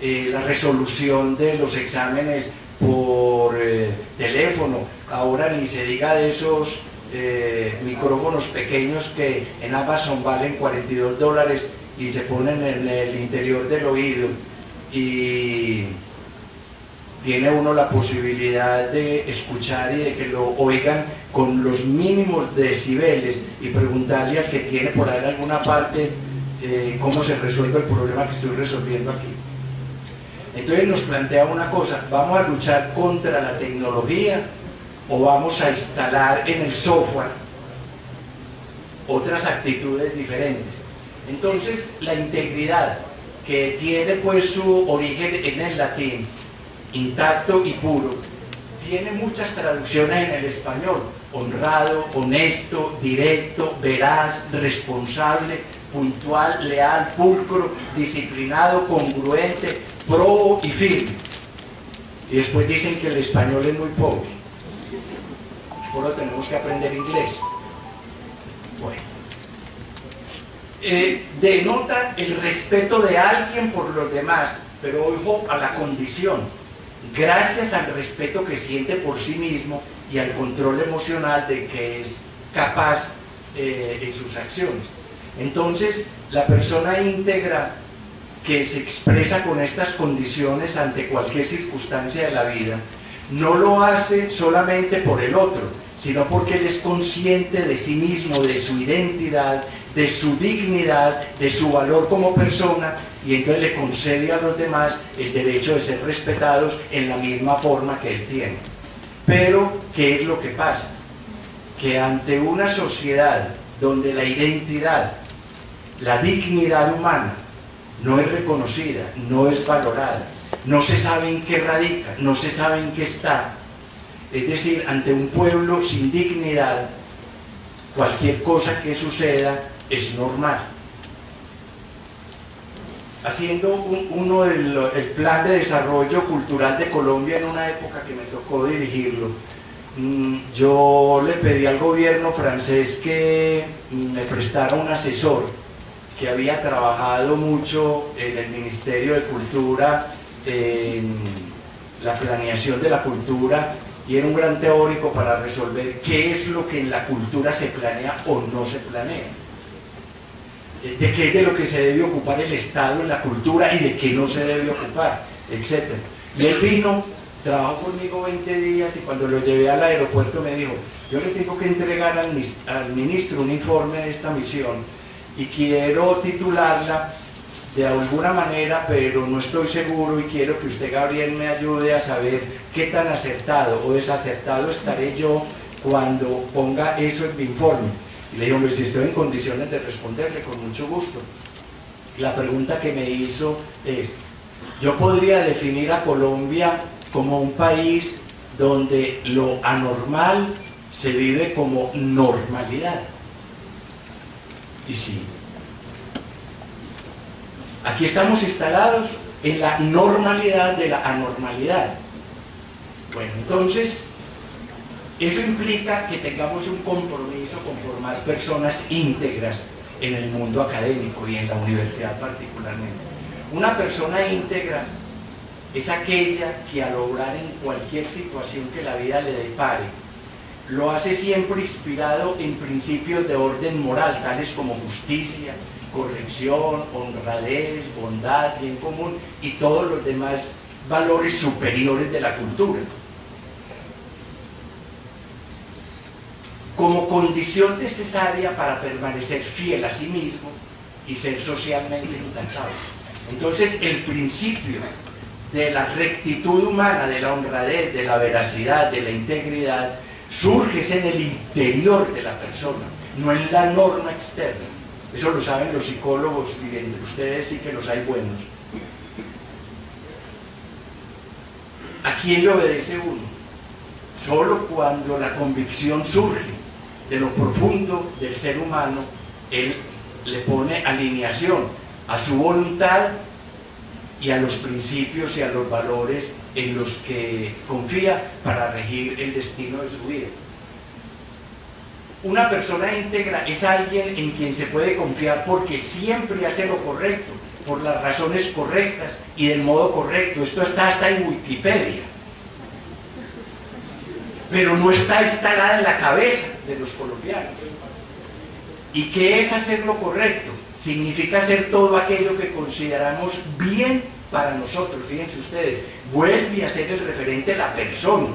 Speaker 3: la resolución de los exámenes por teléfono. Ahora ni se diga de esos micrófonos pequeños que en Amazon valen $42 y se ponen en el interior del oído y tiene uno la posibilidad de escuchar y de que lo oigan con los mínimos decibeles y preguntarle al que tiene por ahí en alguna parte cómo se resuelve el problema que estoy resolviendo aquí. Entonces nos plantea una cosa: ¿vamos a luchar contra la tecnología o vamos a instalar en el software otras actitudes diferentes? Entonces la integridad, que tiene pues su origen en el latín, intacto y puro, tiene muchas traducciones en el español: honrado, honesto, directo, veraz, responsable, puntual, leal, pulcro, disciplinado, congruente, probo y firme. Y después dicen que el español es muy pobre, por lo tenemos que aprender inglés. Bueno, denota el respeto de alguien por los demás, pero ojo a la condición: gracias al respeto que siente por sí mismo y al control emocional de que es capaz en sus acciones. Entonces, la persona íntegra que se expresa con estas condiciones ante cualquier circunstancia de la vida, no lo hace solamente por el otro, sino porque él es consciente de sí mismo, de su identidad, de su dignidad, de su valor como persona, y entonces le concede a los demás el derecho de ser respetados en la misma forma que él tiene. Pero, ¿qué es lo que pasa? Que ante una sociedad donde la identidad, la dignidad humana no es reconocida, no es valorada, no se sabe en qué radica, no se sabe en qué está, es decir, ante un pueblo sin dignidad, cualquier cosa que suceda es normal. Haciendo el plan de desarrollo cultural de Colombia en una época que me tocó dirigirlo, yo le pedí al gobierno francés que me prestara un asesor que había trabajado mucho en el Ministerio de Cultura, en la planeación de la cultura, y era un gran teórico para resolver qué es lo que en la cultura se planea o no se planea, de qué es de lo que se debe ocupar el Estado en la cultura y de qué no se debe ocupar, etc. Y él vino, trabajó conmigo 20 días, y cuando lo llevé al aeropuerto me dijo: yo le tengo que entregar al ministro un informe de esta misión y quiero titularla de alguna manera, pero no estoy seguro, y quiero que usted, Gabriel, me ayude a saber qué tan acertado o desacertado estaré yo cuando ponga eso en mi informe. Y le digo: pues si estoy en condiciones de responderle, con mucho gusto. Y la pregunta que me hizo es: yo podría definir a Colombia como un país donde lo anormal se vive como normalidad. Y sí, aquí estamos instalados en la normalidad de la anormalidad. Bueno, entonces, eso implica que tengamos un compromiso con formar personas íntegras en el mundo académico y en la universidad particularmente. Una persona íntegra es aquella que, al obrar en cualquier situación que la vida le depare, lo hace siempre inspirado en principios de orden moral, tales como justicia, corrección, honradez, bondad, bien común y todos los demás valores superiores de la cultura. Como condición necesaria para permanecer fiel a sí mismo y ser socialmente intachable. Entonces, el principio de la rectitud humana, de la honradez, de la veracidad, de la integridad, surge en el interior de la persona, no en la norma externa. Eso lo saben los psicólogos, y entre ustedes sí que los hay buenos. ¿A quién le obedece uno? Solo cuando la convicción surge de lo profundo del ser humano, él le pone alineación a su voluntad y a los principios y a los valores en los que confía para regir el destino de su vida. Una persona íntegra es alguien en quien se puede confiar porque siempre hace lo correcto, por las razones correctas y del modo correcto. Esto está hasta en Wikipedia. Pero no está instalada en la cabeza de los colombianos. ¿Y qué es hacer lo correcto? Significa hacer todo aquello que consideramos bien para nosotros. Fíjense ustedes, vuelve a ser el referente la persona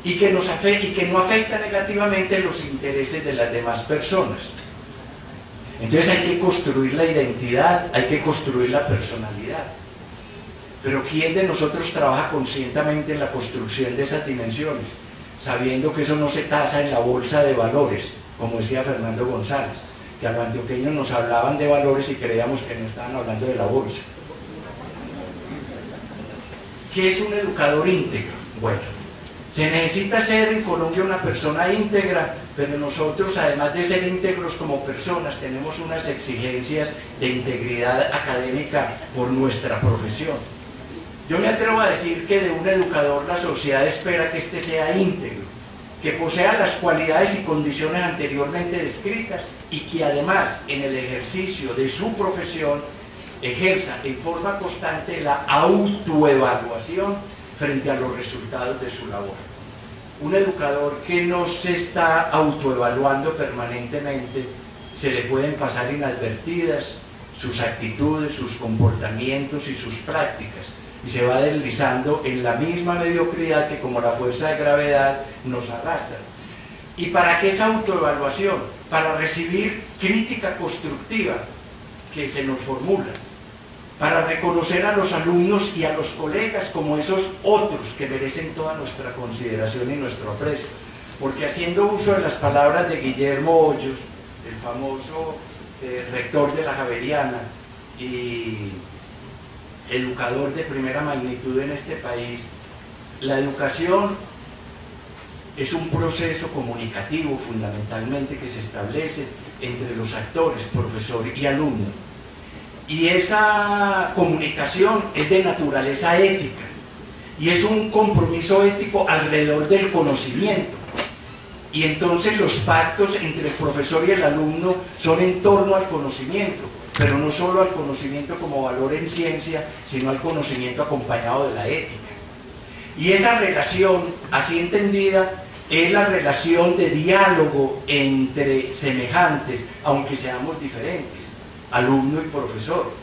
Speaker 3: y que no afecta negativamente los intereses de las demás personas. Entonces hay que construir la identidad, hay que construir la personalidad. Pero ¿quién de nosotros trabaja conscientemente en la construcción de esas dimensiones? Sabiendo que eso no se tasa en la bolsa de valores, como decía Fernando González, que a los antioqueños nos hablaban de valores y creíamos que no estaban hablando de la bolsa. ¿Qué es un educador íntegro? Bueno, se necesita ser en Colombia una persona íntegra, pero nosotros, además de ser íntegros como personas, tenemos unas exigencias de integridad académica por nuestra profesión. Yo me atrevo a decir que de un educador la sociedad espera que éste sea íntegro, que posea las cualidades y condiciones anteriormente descritas y que además en el ejercicio de su profesión ejerza en forma constante la autoevaluación frente a los resultados de su labor. Un educador que no se está autoevaluando permanentemente, se le pueden pasar inadvertidas sus actitudes, sus comportamientos y sus prácticas, y se va deslizando en la misma mediocridad que, como la fuerza de gravedad, nos arrastra. ¿Y para qué esa autoevaluación? Para recibir crítica constructiva que se nos formula, para reconocer a los alumnos y a los colegas como esos otros que merecen toda nuestra consideración y nuestro aprecio. Porque haciendo uso de las palabras de Guillermo Hoyos, el famoso rector de la Javeriana y educador de primera magnitud en este país, la educación es un proceso comunicativo fundamentalmente que se establece entre los actores, profesor y alumno. Y esa comunicación es de naturaleza ética y es un compromiso ético alrededor del conocimiento. Y entonces los pactos entre el profesor y el alumno son en torno al conocimiento, pero no solo al conocimiento como valor en ciencia, sino al conocimiento acompañado de la ética. Y esa relación, así entendida, es la relación de diálogo entre semejantes, aunque seamos diferentes, alumno y profesor,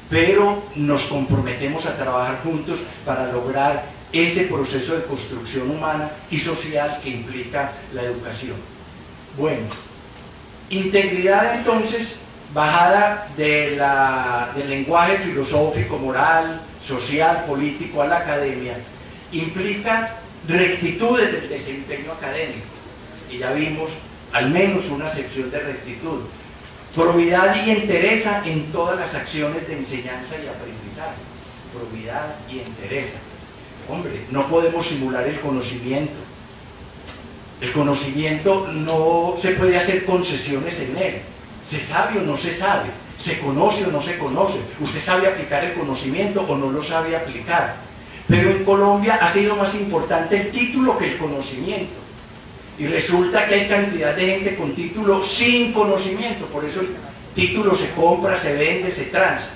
Speaker 3: pero nos comprometemos a trabajar juntos para lograr ese proceso de construcción humana y social que implica la educación. Bueno, integridad entonces, bajada del lenguaje filosófico, moral, social, político a la academia, implica rectitudes del desempeño académico, y ya vimos al menos una sección de rectitud. Probidad y entereza en todas las acciones de enseñanza y aprendizaje. Probidad y entereza. Hombre, no podemos simular el conocimiento. El conocimiento no se puede hacer concesiones en él. ¿Se sabe o no se sabe? ¿Se conoce o no se conoce? ¿Usted sabe aplicar el conocimiento o no lo sabe aplicar? Pero en Colombia ha sido más importante el título que el conocimiento. Y resulta que hay cantidad de gente con título sin conocimiento, por eso el título se compra, se vende, se transa,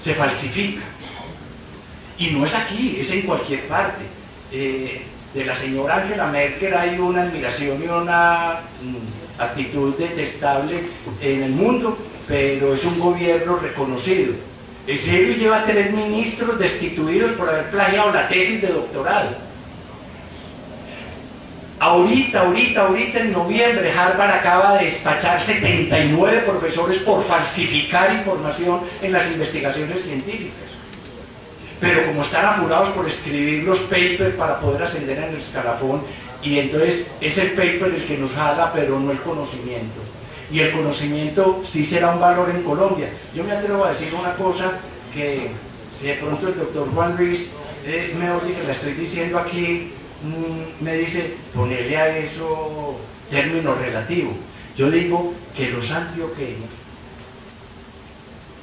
Speaker 3: se falsifica. Y no es aquí, es en cualquier parte. De la señora Angela Merkel hay una admiración y una actitud detestable en el mundo, pero es un gobierno reconocido. El CEBI lleva 3 ministros destituidos por haber plagiado la tesis de doctorado. Ahorita en noviembre Harvard acaba de despachar 79 profesores por falsificar información en las investigaciones científicas. Pero como están apurados por escribir los papers para poder ascender en el escalafón, y entonces es el paper el que nos jala, pero no el conocimiento. Y el conocimiento sí será un valor en Colombia. Yo me atrevo a decir una cosa que, si de pronto el doctor Juan Luis me oye que la estoy diciendo aquí, me dice, ponele a eso término relativo. Yo digo que los antioqueños,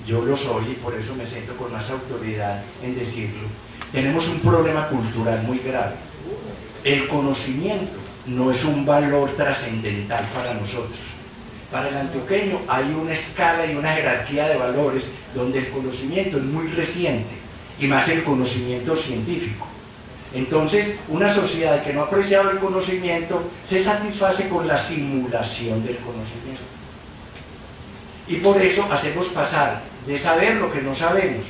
Speaker 3: yo lo soy y por eso me siento con más autoridad en decirlo, tenemos un problema cultural muy grave. El conocimiento no es un valor trascendental para nosotros. Para el antioqueño hay una escala y una jerarquía de valores donde el conocimiento es muy reciente, y más el conocimiento científico. Entonces, una sociedad que no ha apreciado el conocimiento se satisface con la simulación del conocimiento. Y por eso hacemos pasar de saber lo que no sabemos.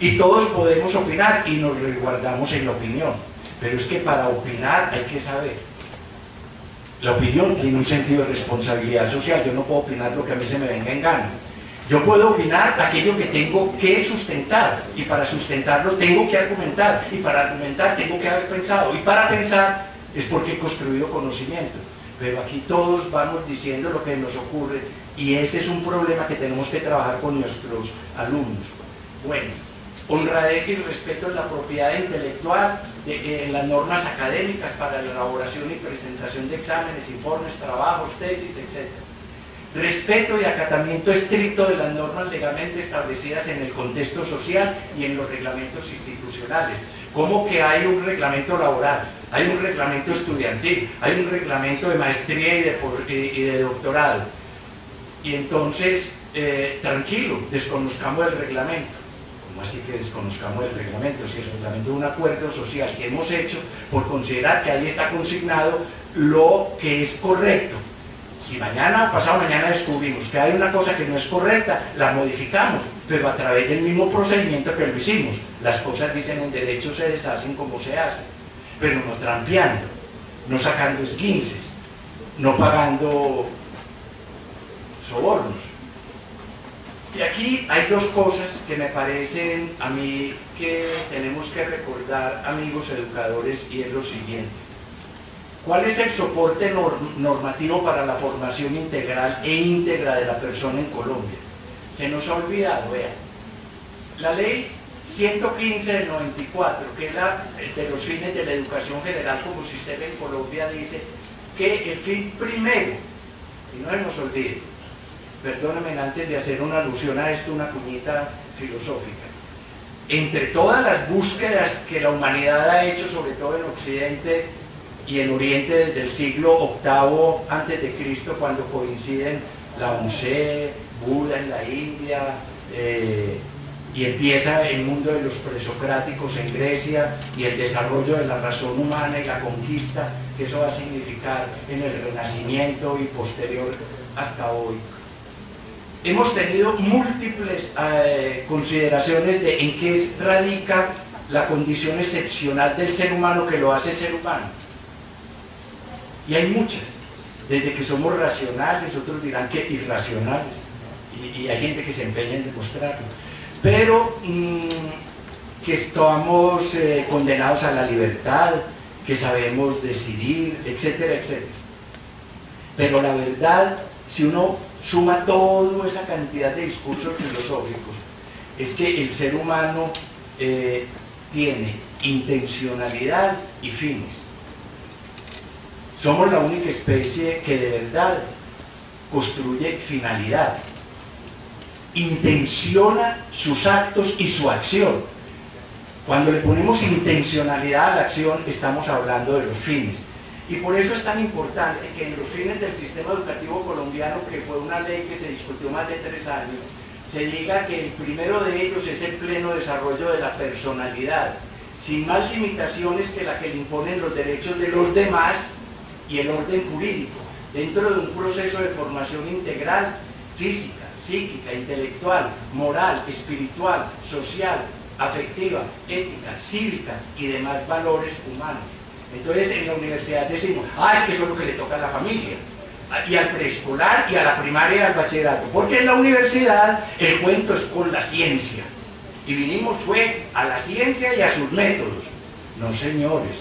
Speaker 3: Y todos podemos opinar y nos resguardamos en la opinión. Pero es que para opinar hay que saber. La opinión tiene un sentido de responsabilidad social. Yo no puedo opinar lo que a mí se me venga en gana. Yo puedo opinar aquello que tengo que sustentar, y para sustentarlo tengo que argumentar, y para argumentar tengo que haber pensado, y para pensar es porque he construido conocimiento. Pero aquí todos vamos diciendo lo que nos ocurre, y ese es un problema que tenemos que trabajar con nuestros alumnos. Bueno, honradez y respeto en la propiedad intelectual, en las normas académicas para la elaboración y presentación de exámenes, informes, trabajos, tesis, etc. Respeto y acatamiento estricto de las normas legalmente establecidas en el contexto social y en los reglamentos institucionales. Como que hay un reglamento laboral, hay un reglamento estudiantil, hay un reglamento de maestría y de doctorado. Y entonces, tranquilo, desconozcamos el reglamento. ¿Cómo así que desconozcamos el reglamento? Si el reglamento es un acuerdo social que hemos hecho por considerar que ahí está consignado lo que es correcto. Si mañana o pasado mañana descubrimos que hay una cosa que no es correcta, la modificamos, pero a través del mismo procedimiento que lo hicimos. Las cosas, dicen en derecho, se deshacen como se hacen, pero no trampeando, no sacando esguinces, no pagando sobornos. Y aquí hay dos cosas que me parecen a mí que tenemos que recordar, amigos educadores, y es lo siguiente. ¿Cuál es el soporte normativo para la formación integral e íntegra de la persona en Colombia? Se nos ha olvidado, vean. La ley 115 del 94, que es la de los fines de la educación general como sistema en Colombia, dice que el fin primero, y no se nos olvide, perdónenme antes de hacer una alusión a esto, una cuñita filosófica, entre todas las búsquedas que la humanidad ha hecho, sobre todo en Occidente y en Oriente desde el siglo VIII a.C., cuando coinciden la UNCE, Buda en la India, y empieza el mundo de los presocráticos en Grecia, y el desarrollo de la razón humana y la conquista que eso va a significar en el Renacimiento y posterior hasta hoy. Hemos tenido múltiples consideraciones de en qué radica la condición excepcional del ser humano que lo hace ser humano. Y hay muchas, desde que somos racionales, otros dirán que irracionales, y hay gente que se empeña en demostrarlo, pero que estamos condenados a la libertad, que sabemos decidir, etcétera, etcétera. Pero la verdad, si uno suma toda esa cantidad de discursos filosóficos, es que el ser humano tiene intencionalidad y fines. Somos la única especie que de verdad construye finalidad, intenciona sus actos y su acción. Cuando le ponemos intencionalidad a la acción, estamos hablando de los fines. Y por eso es tan importante que en los fines del sistema educativo colombiano, que fue una ley que se discutió más de 3 años, se diga que el primero de ellos es el pleno desarrollo de la personalidad, sin más limitaciones que la que le imponen los derechos de los demás y el orden jurídico, dentro de un proceso de formación integral física, psíquica, intelectual, moral, espiritual, social, afectiva, ética, cívica y demás valores humanos. Entonces en la universidad decimos, es que eso es lo que le toca a la familia, y al preescolar, y a la primaria y al bachillerato, porque en la universidad el cuento es con la ciencia, y vinimos fue a la ciencia y a sus métodos. No, señores,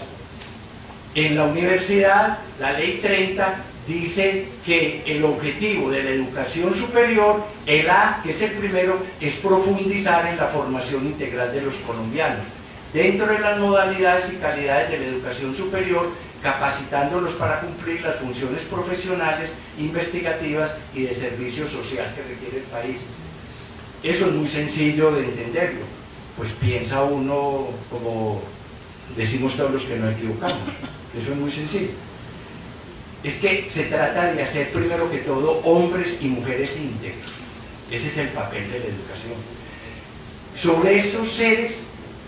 Speaker 3: en la universidad la ley 30 dice que el objetivo de la educación superior, el A, que es el primero, es profundizar en la formación integral de los colombianos, dentro de las modalidades y calidades de la educación superior, capacitándolos para cumplir las funciones profesionales, investigativas y de servicio social que requiere el país. Eso es muy sencillo de entenderlo, pues piensa uno, como decimos todos los que nos equivocamos, eso es muy sencillo. Es que se trata de hacer primero que todo hombres y mujeres íntegros. Ese es el papel de la educación. Sobre esos seres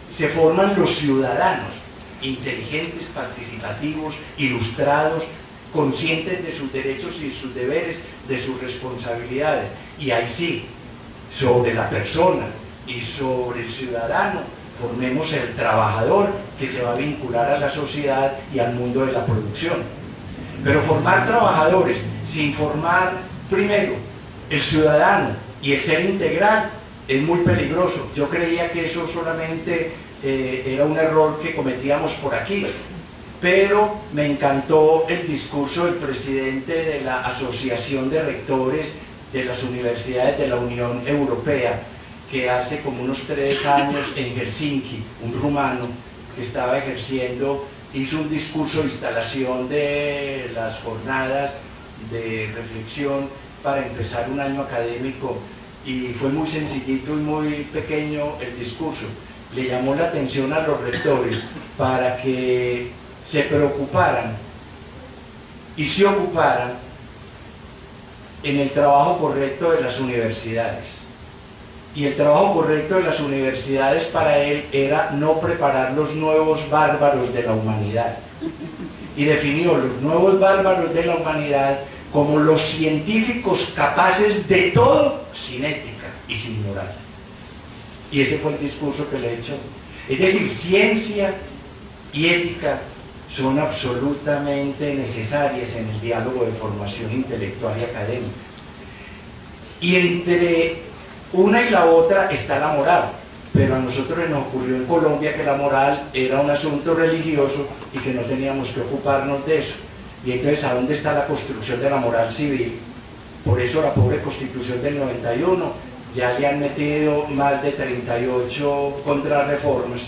Speaker 3: se forman los ciudadanos, inteligentes, participativos, ilustrados, conscientes de sus derechos y sus deberes, de sus responsabilidades. Y ahí sí, sobre la persona y sobre el ciudadano, formemos el trabajador que se va a vincular a la sociedad y al mundo de la producción. Pero formar trabajadores sin formar primero el ciudadano y el ser integral es muy peligroso. Yo creía que eso solamente era un error que cometíamos por aquí, pero me encantó el discurso del presidente de la Asociación de Rectores de las Universidades de la Unión Europea, que hace como unos 3 años en Helsinki, un rumano que estaba ejerciendo, hizo un discurso de instalación de las jornadas de reflexión para empezar un año académico, y fue muy sencillito y muy pequeño el discurso. Le llamó la atención a los rectores para que se preocuparan y se ocuparan en el trabajo correcto de las universidades. Y el trabajo correcto de las universidades para él era no preparar los nuevos bárbaros de la humanidad. Y definió los nuevos bárbaros de la humanidad como los científicos capaces de todo sin ética y sin moral. Y ese fue el discurso que le he hecho. Es decir, ciencia y ética son absolutamente necesarias en el diálogo de formación intelectual y académica. Y entre una y la otra está la moral, pero a nosotros nos ocurrió en Colombia que la moral era un asunto religioso y que no teníamos que ocuparnos de eso. Y entonces, ¿a dónde está la construcción de la moral civil? Por eso la pobre Constitución del 91 ya le han metido más de 38 contrarreformas,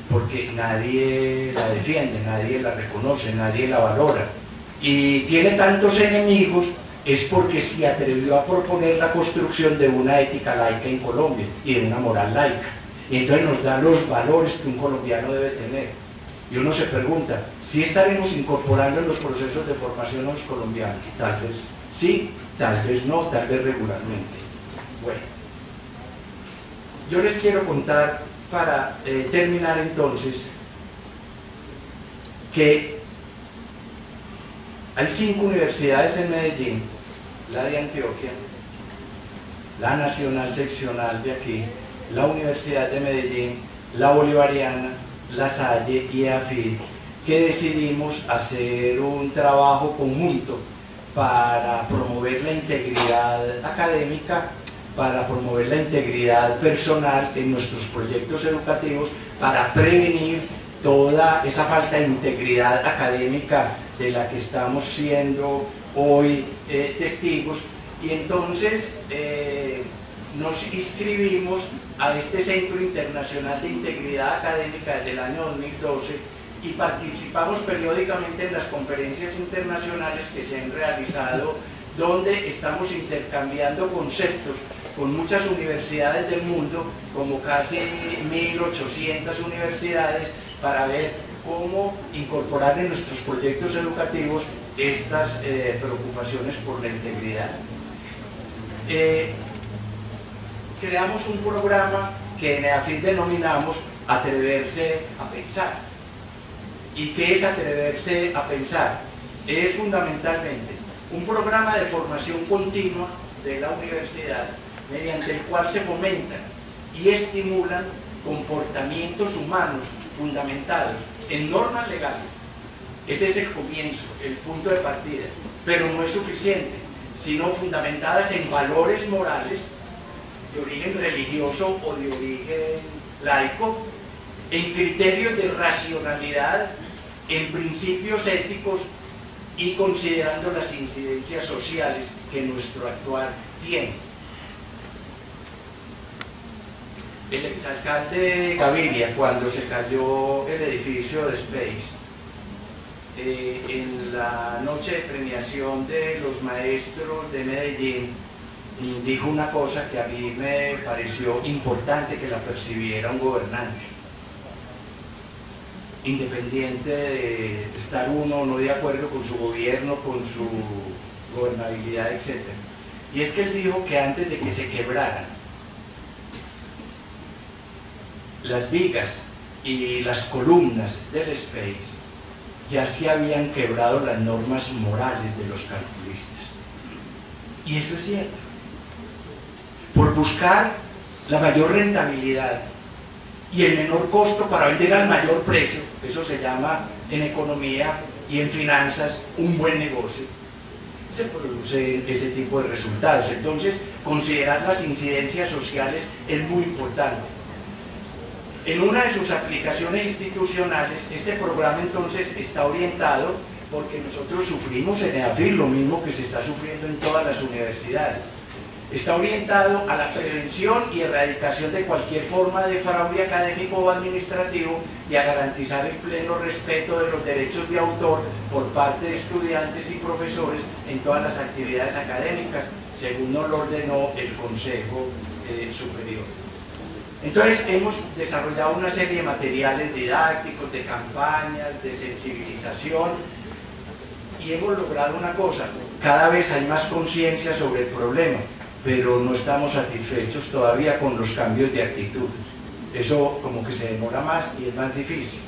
Speaker 3: porque nadie la defiende, nadie la reconoce, nadie la valora. Y tiene tantos enemigos es porque se atrevió a proponer la construcción de una ética laica en Colombia y de una moral laica. Y entonces nos da los valores que un colombiano debe tener. Y uno se pregunta, ¿sí estaremos incorporando en los procesos de formación a los colombianos? Tal vez sí, tal vez no, tal vez regularmente. Bueno, yo les quiero contar, para terminar entonces, que hay 5 universidades en Medellín: la de Antioquia, la Nacional Seccional de aquí, la Universidad de Medellín, la Bolivariana, la Salle y AFID, que decidimos hacer un trabajo conjunto para promover la integridad académica, para promover la integridad personal en nuestros proyectos educativos, para prevenir toda esa falta de integridad académica de la que estamos siendo hoy testigos. Y entonces nos inscribimos a este Centro Internacional de Integridad Académica desde el año 2012 y participamos periódicamente en las conferencias internacionales que se han realizado, donde estamos intercambiando conceptos con muchas universidades del mundo, como casi 1.800 universidades, para ver cómo incorporar en nuestros proyectos educativos estas preocupaciones por la integridad. Creamos un programa que en EAFID denominamos Atreverse a Pensar. ¿Y qué es atreverse a pensar? Es fundamentalmente un programa de formación continua de la universidad mediante el cual se fomentan y estimulan comportamientos humanos fundamentados en normas legales. Ese es el comienzo, el punto de partida, pero no es suficiente, sino fundamentadas en valores morales de origen religioso o de origen laico, en criterios de racionalidad, en principios éticos y considerando las incidencias sociales que nuestro actuar tiene. El exalcalde Gaviria, cuando se cayó el edificio de Space, en la noche de premiación de los maestros de Medellín, dijo una cosa que a mí me pareció importante que la percibiera un gobernante, independiente de estar uno o no de acuerdo con su gobierno, con su gobernabilidad, etc. Y es que él dijo que antes de que se quebraran las vigas y las columnas del Space, ya se habían quebrado las normas morales de los calculistas. Y eso es cierto. Por buscar la mayor rentabilidad y el menor costo para vender al mayor precio, eso se llama en economía y en finanzas un buen negocio, se producen ese tipo de resultados. Entonces, considerar las incidencias sociales es muy importante. En una de sus aplicaciones institucionales, este programa entonces está orientado, porque nosotros sufrimos en EAFIR lo mismo que se está sufriendo en todas las universidades, está orientado a la prevención y erradicación de cualquier forma de fraude académico o administrativo y a garantizar el pleno respeto de los derechos de autor por parte de estudiantes y profesores en todas las actividades académicas, según nos lo ordenó el Consejo Superior. Entonces hemos desarrollado una serie de materiales didácticos, de campañas, de sensibilización, y hemos logrado una cosa: cada vez hay más conciencia sobre el problema, pero no estamos satisfechos todavía con los cambios de actitud. Eso como que se demora más y es más difícil.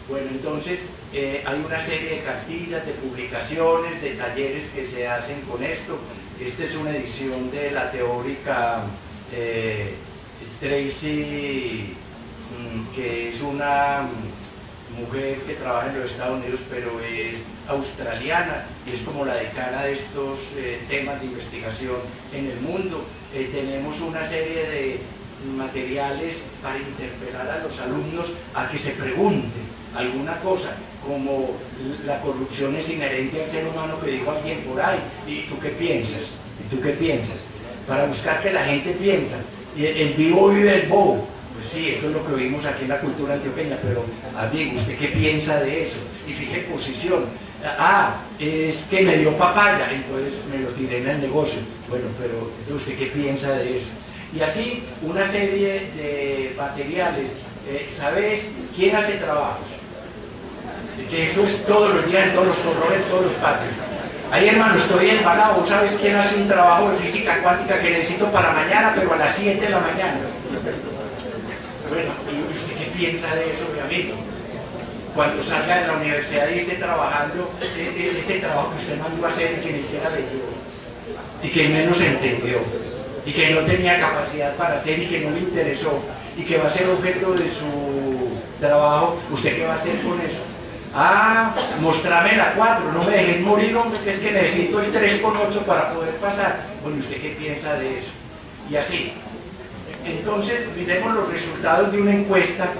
Speaker 3: Bueno, entonces hay una serie de cartillas, de publicaciones, de talleres que se hacen con esto. Esta es una edición de la teórica Tracy, que es una mujer que trabaja en los Estados Unidos, pero es australiana y es como la decana de estos temas de investigación en el mundo. Tenemos una serie de materiales para interpelar a los alumnos a que se pregunten alguna cosa, como la corrupción es inherente al ser humano, que dijo alguien por ahí, ¿y tú qué piensas? ¿Y tú qué piensas? Para buscar que la gente piensa. El vivo vive el bobo. Pues sí, eso es lo que vimos aquí en la cultura antioqueña, pero amigo, ¿usted qué piensa de eso? Y fije posición. Es que me dio papaya, entonces me lo tiré en el negocio. Bueno, pero ¿usted qué piensa de eso? Y así una serie de materiales. ¿Sabes quién hace trabajos? Que eso es todos los días, en todos los corredores, en todos los patios. Ahí, hermano, estoy embalado. ¿Vos sabes quién hace un trabajo de física cuántica que necesito para mañana, pero a las 7 de la mañana? Bueno, ¿y usted qué piensa de eso, mi amigo? Cuando salga de la universidad y esté trabajando, ese trabajo que usted mandó a hacer y que ni siquiera leyó, y que menos entendió, y que no tenía capacidad para hacer y que no le interesó, y que va a ser objeto de su trabajo, ¿usted qué va a hacer con eso? Mostrame la 4, no me dejen morir, hombre, que es que necesito el 3,8 para poder pasar. Bueno, ¿usted qué piensa de eso? Y así. Entonces, miremos los resultados de una encuesta,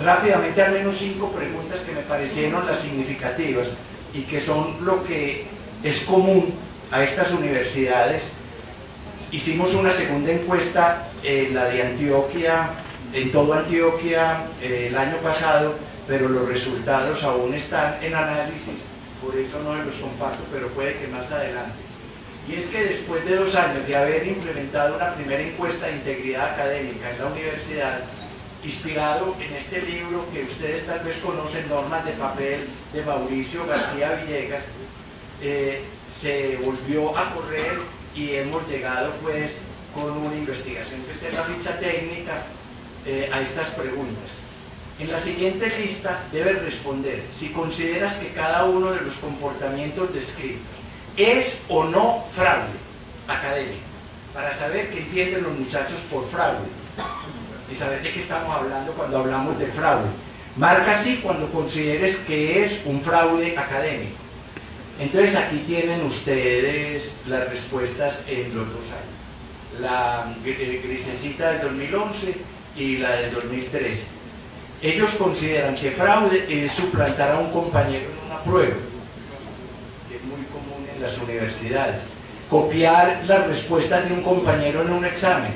Speaker 3: rápidamente, al menos 5 preguntas que me parecieron las significativas y que son lo que es común a estas universidades. Hicimos una segunda encuesta, la de Antioquia, en toda Antioquia, el año pasado, pero los resultados aún están en análisis, por eso no los comparto, pero puede que más adelante. Y es que después de 2 años de haber implementado una primera encuesta de integridad académica en la universidad, inspirado en este libro que ustedes tal vez conocen, Normas de Papel, de Mauricio García Villegas, se volvió a correr y hemos llegado pues con una investigación que está en la ficha técnica a estas preguntas. En la siguiente lista debes responder si consideras que cada uno de los comportamientos descritos ¿Es o no fraude académico? Para saber qué entienden los muchachos por fraude y saber de qué estamos hablando cuando hablamos de fraude. Marca sí cuando consideres que es un fraude académico. Entonces aquí tienen ustedes las respuestas en los 2 años. La grisecita del 2011 y la del 2013. Ellos consideran que fraude es suplantar a un compañero en una prueba, que es muy común en las universidades. Copiar las respuestas de un compañero en un examen,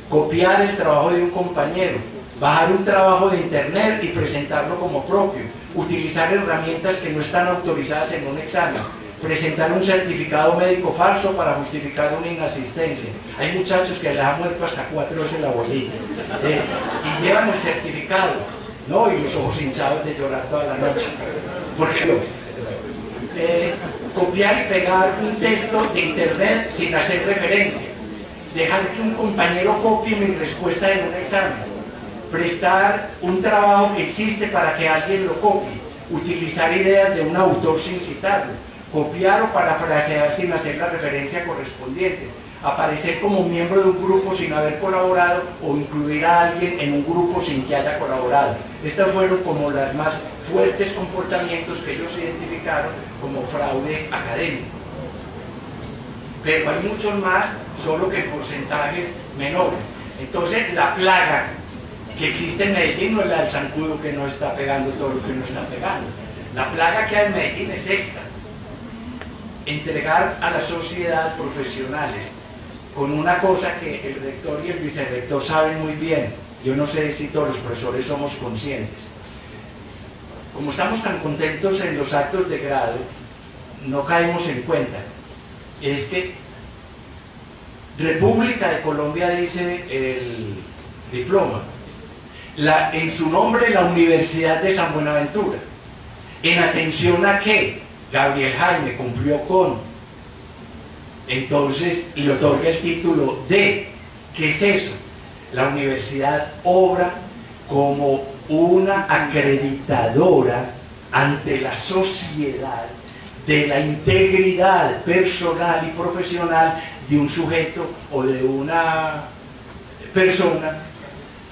Speaker 3: copiar el trabajo de un compañero, bajar un trabajo de internet y presentarlo como propio, utilizar herramientas que no están autorizadas en un examen, presentar un certificado médico falso para justificar una inasistencia. Hay muchachos que les ha muerto hasta 4 veces la abuelita y llevan el certificado, ¿no? Y los ojos hinchados de llorar toda la noche. Porque no. Copiar y pegar un texto de internet sin hacer referencia, dejar que un compañero copie mi respuesta en un examen, prestar un trabajo que existe para que alguien lo copie, utilizar ideas de un autor sin citarlo, copiar o parafrasear sin hacer la referencia correspondiente, aparecer como miembro de un grupo sin haber colaborado o incluir a alguien en un grupo sin que haya colaborado. Estas fueron como las más fuertes comportamientos que ellos identificaron como fraude académico. Pero hay muchos más, solo que en porcentajes menores. Entonces la plaga que existe en Medellín no es la del zancudo que no está pegando todo lo que no está pegando. La plaga que hay en Medellín es esta: entregar a la sociedad profesionales con una cosa que el rector y el vicerrector saben muy bien. Yo no sé si todos los profesores somos conscientes. Como estamos tan contentos en los actos de grado, no caemos en cuenta. Es que República de Colombia dice el diploma. En su nombre, la Universidad de San Buenaventura. En atención a que Gabriel Jaime cumplió con, entonces le otorga el título de, ¿qué es eso? La universidad obra como una acreditadora ante la sociedad de la integridad personal y profesional de un sujeto o de una persona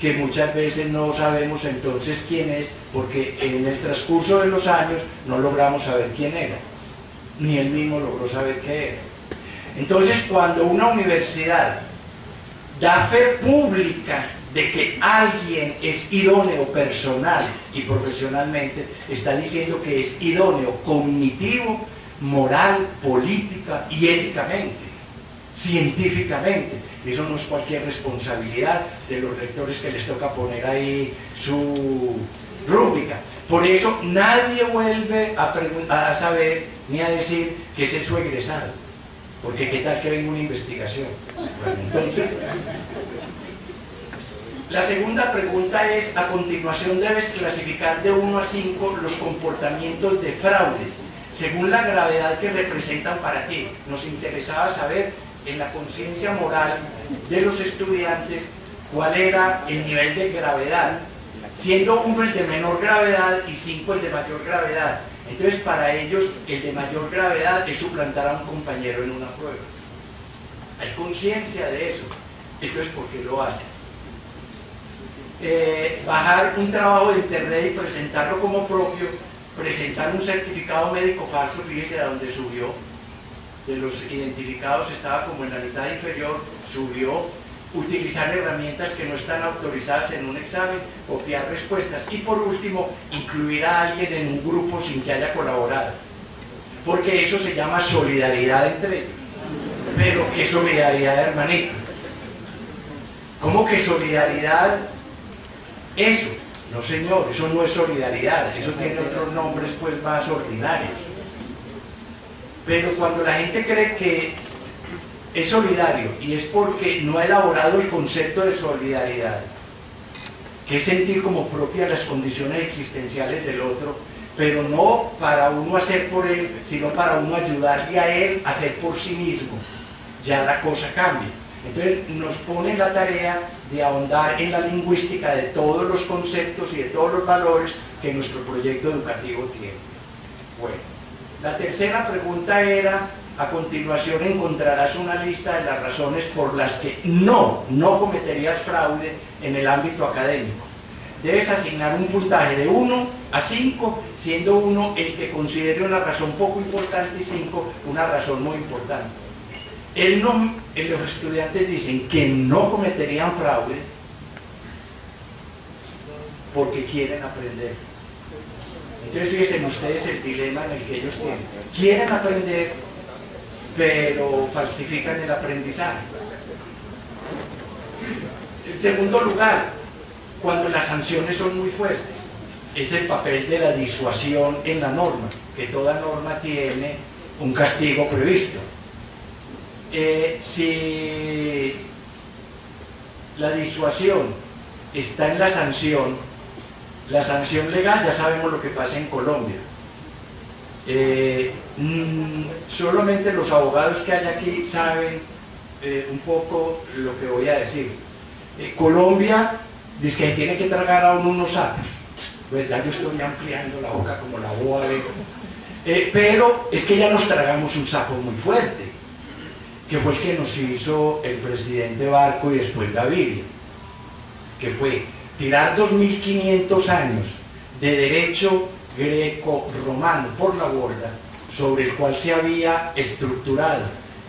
Speaker 3: que muchas veces no sabemos entonces quién es, porque en el transcurso de los años no logramos saber quién era, ni él mismo logró saber qué era. Entonces, cuando una universidad da fe pública de que alguien es idóneo personal y profesionalmente, está diciendo que es idóneo cognitivo, moral, política y éticamente, científicamente. Eso no es cualquier responsabilidad de los rectores que les toca poner ahí su rúbrica. Por eso nadie vuelve a saber ni a decir que ese es su egresado, porque qué tal que venga una investigación. Bueno, entonces, la segunda pregunta es: a continuación debes clasificar de 1 a 5 los comportamientos de fraude según la gravedad que representan para ti. Nos interesaba saber en la conciencia moral de los estudiantes cuál era el nivel de gravedad, siendo 1 el de menor gravedad y 5 el de mayor gravedad. Entonces, para ellos el de mayor gravedad es suplantar a un compañero en una prueba. Hay conciencia de eso. Entonces, ¿por qué lo hacen? Bajar un trabajo de internet y presentarlo como propio, presentar un certificado médico falso, fíjese a dónde subió, de los identificados estaba como en la mitad inferior, subió, utilizar herramientas que no están autorizadas en un examen, copiar respuestas y por último, incluir a alguien en un grupo sin que haya colaborado, porque eso se llama solidaridad entre ellos. Pero ¿qué solidaridad, hermanito? ¿Cómo que solidaridad? Eso, no señor, eso no es solidaridad, eso tiene otros nombres pues más ordinarios. Pero cuando la gente cree que es solidario y es porque no ha elaborado el concepto de solidaridad, que es sentir como propias las condiciones existenciales del otro, pero no para uno hacer por él, sino para uno ayudarle a él a hacer por sí mismo, ya la cosa cambia. Entonces nos pone la tarea de ahondar en la lingüística de todos los conceptos y de todos los valores que nuestro proyecto educativo tiene. Bueno, la tercera pregunta era A continuación encontrarás una lista de las razones por las que no cometerías fraude en el ámbito académico. Debes asignar un puntaje de 1 a 5, siendo 1 el que considere una razón poco importante y 5 una razón muy importante. Los estudiantes dicen que no cometerían fraude porque quieren aprender. Entonces fíjense ustedes el dilema en el que ellos tienen. Quieren aprender, pero falsifican el aprendizaje. En segundo lugar, cuando las sanciones son muy fuertes, es el papel de la disuasión en la norma, que toda norma tiene un castigo previsto. Si la disuasión está en la sanción legal, ya sabemos lo que pasa en Colombia. Solamente los abogados que hay aquí saben un poco lo que voy a decir. Colombia dice que tiene que tragar a unos sapos, ¿verdad? Yo estoy ampliando la boca como la boa de... pero es que ya nos tragamos un sapo muy fuerte, que fue el que nos hizo el presidente Barco y después Gaviria, que fue tirar 2500 años de derecho greco-romano por la borda, sobre el cual se había estructurado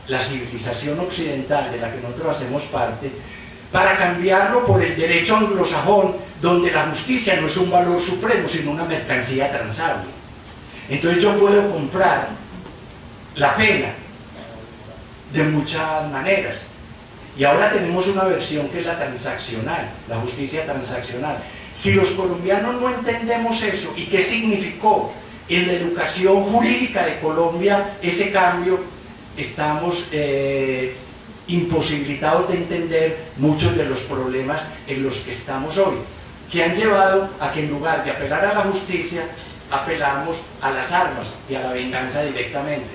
Speaker 3: la civilización occidental de la que nosotros hacemos parte, para cambiarlo por el derecho anglosajón, donde la justicia no es un valor supremo, sino una mercancía transable. Entonces yo puedo comprar la pena de muchas maneras. Y ahora tenemos una versión que es la transaccional, la justicia transaccional. Si los colombianos no entendemos eso y qué significó en la educación jurídica de Colombia ese cambio, estamos imposibilitados de entender muchos de los problemas en los que estamos hoy, que han llevado a que en lugar de apelar a la justicia, apelamos a las armas y a la venganza directamente.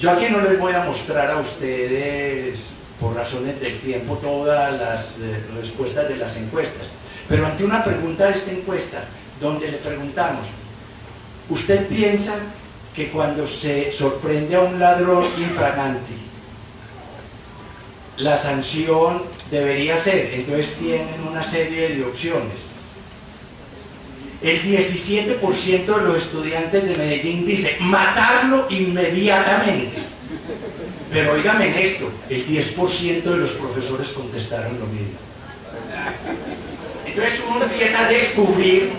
Speaker 3: Yo aquí no les voy a mostrar a ustedes, por razones del tiempo, todas las respuestas de las encuestas, pero ante una pregunta de esta encuesta, donde le preguntamos, ¿usted piensa que cuando se sorprende a un ladrón infraganti, la sanción debería ser? Entonces tienen una serie de opciones. El 17% de los estudiantes de Medellín dice matarlo inmediatamente. Pero oígame en esto, el 10% de los profesores contestaron lo mismo. Entonces uno empieza a descubrir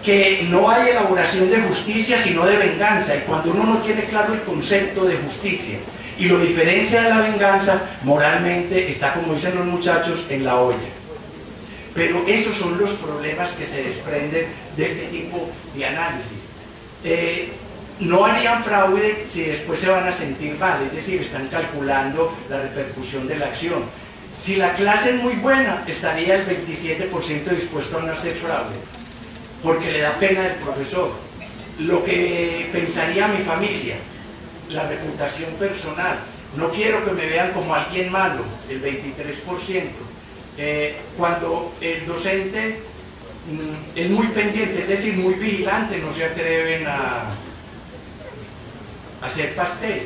Speaker 3: que no hay elaboración de justicia sino de venganza, y cuando uno no tiene claro el concepto de justicia y lo diferencia de la venganza, moralmente está, como dicen los muchachos, en la olla. Pero esos son los problemas que se desprenden de este tipo de análisis. No harían fraude si después se van a sentir mal, es decir, están calculando la repercusión de la acción. Si la clase es muy buena, estaría el 27% dispuesto a no hacer fraude, porque le da pena al profesor. Lo que pensaría mi familia, la reputación personal, no quiero que me vean como alguien malo, el 23%. Cuando el docente es muy pendiente, es decir, muy vigilante, no se atreven a hacer pastel.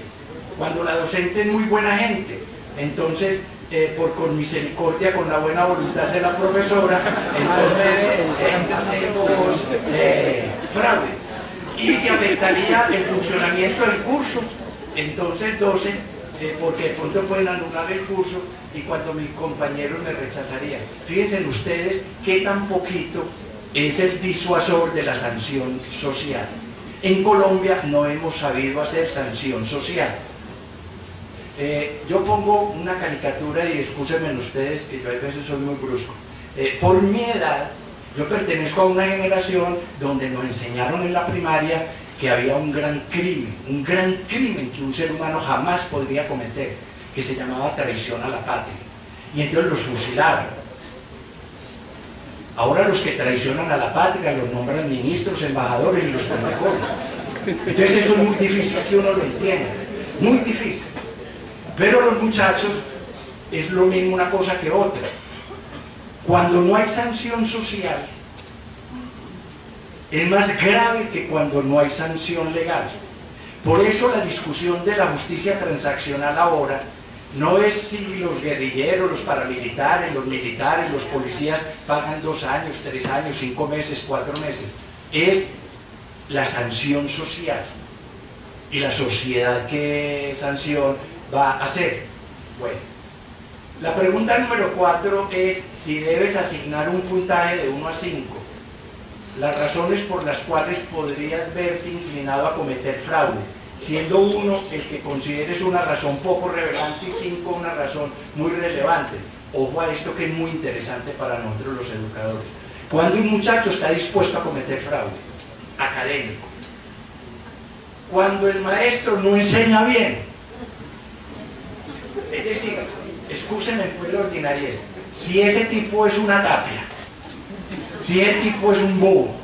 Speaker 3: Cuando la docente es muy buena gente, entonces con misericordia, con la buena voluntad de la profesora, entonces hacemos fraude y se afectaría el funcionamiento del curso. Entonces 12, porque de pronto pueden anular el curso y cuando mis compañeros me rechazarían. Fíjense ustedes qué tan poquito es el disuasor de la sanción social. En Colombia no hemos sabido hacer sanción social. Yo pongo una caricatura y excúsenme ustedes que yo a veces soy muy brusco. Por mi edad, yo pertenezco a una generación donde nos enseñaron en la primaria que había un gran crimen que un ser humano jamás podría cometer, que se llamaba traición a la patria. Y entonces los fusilaron. Ahora los que traicionan a la patria los nombran ministros, embajadores y los condecoran. Entonces eso es muy difícil que uno lo entienda, muy difícil. Pero los muchachos es lo mismo una cosa que otra. Cuando no hay sanción social, es más grave que cuando no hay sanción legal. Por eso la discusión de la justicia transaccional ahora no es si los guerrilleros, los paramilitares, los militares, los policías pagan 2 años, 3 años, 5 meses, 4 meses. Es la sanción social. Y la sociedad qué sanción va a hacer. Bueno, la pregunta número 4 es si debes asignar un puntaje de 1 a 5. Las razones por las cuales podrías verte inclinado a cometer fraude, siendo 1 el que consideres una razón poco relevante y 5 una razón muy relevante. Ojo a esto que es muy interesante para nosotros los educadores. Cuando un muchacho está dispuesto a cometer fraude académico, cuando el maestro no enseña bien, es decir, excúsenme por la ordinariez, si ese tipo es una tapia, si el tipo es un bobo,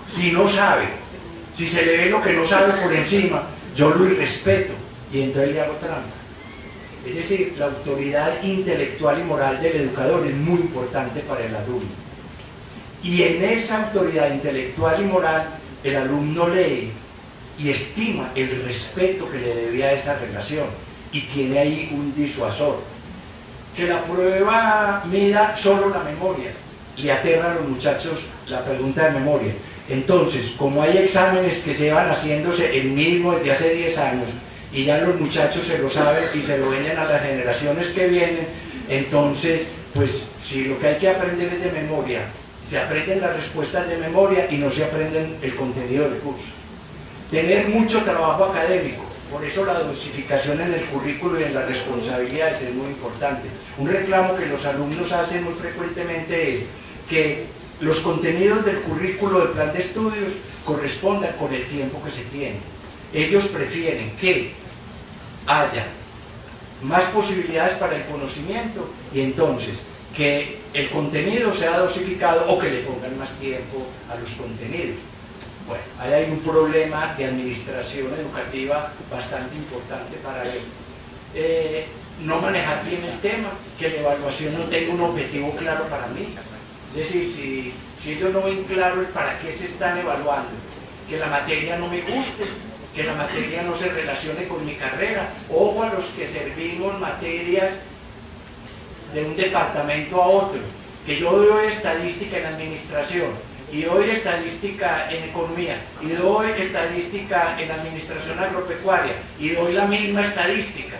Speaker 3: si no sabe, si se le ve lo que no sabe por encima, yo lo irrespeto y entonces le hago trampa. Es decir, la autoridad intelectual y moral del educador es muy importante para el alumno. Y en esa autoridad intelectual y moral, el alumno lee y estima el respeto que le debía a esa relación y tiene ahí un disuasor. Que la prueba mida solo la memoria, le aterra a los muchachos la pregunta de memoria. Entonces, como hay exámenes que se van haciéndose el mismo desde hace 10 años y ya los muchachos se lo saben y se lo venden a las generaciones que vienen, entonces, pues si lo que hay que aprender es de memoria, se aprenden las respuestas de memoria y no se aprenden el contenido del curso. Tener mucho trabajo académico, por eso la dosificación en el currículo y en las responsabilidades es muy importante. Un reclamo que los alumnos hacen muy frecuentemente es que los contenidos del currículo del plan de estudios correspondan con el tiempo que se tiene. Ellos prefieren que haya más posibilidades para el conocimiento y entonces que el contenido sea dosificado o que le pongan más tiempo a los contenidos. Bueno, ahí hay un problema de administración educativa bastante importante para él. No manejar bien el tema, que la evaluación no tenga un objetivo claro para mí. Es decir, si ellos no ven claro el para qué se están evaluando, que la materia no me guste, que la materia no se relacione con mi carrera, ojo a los que servimos materias de un departamento a otro, que yo doy estadística en administración, y doy estadística en economía, y doy estadística en administración agropecuaria, y doy la misma estadística,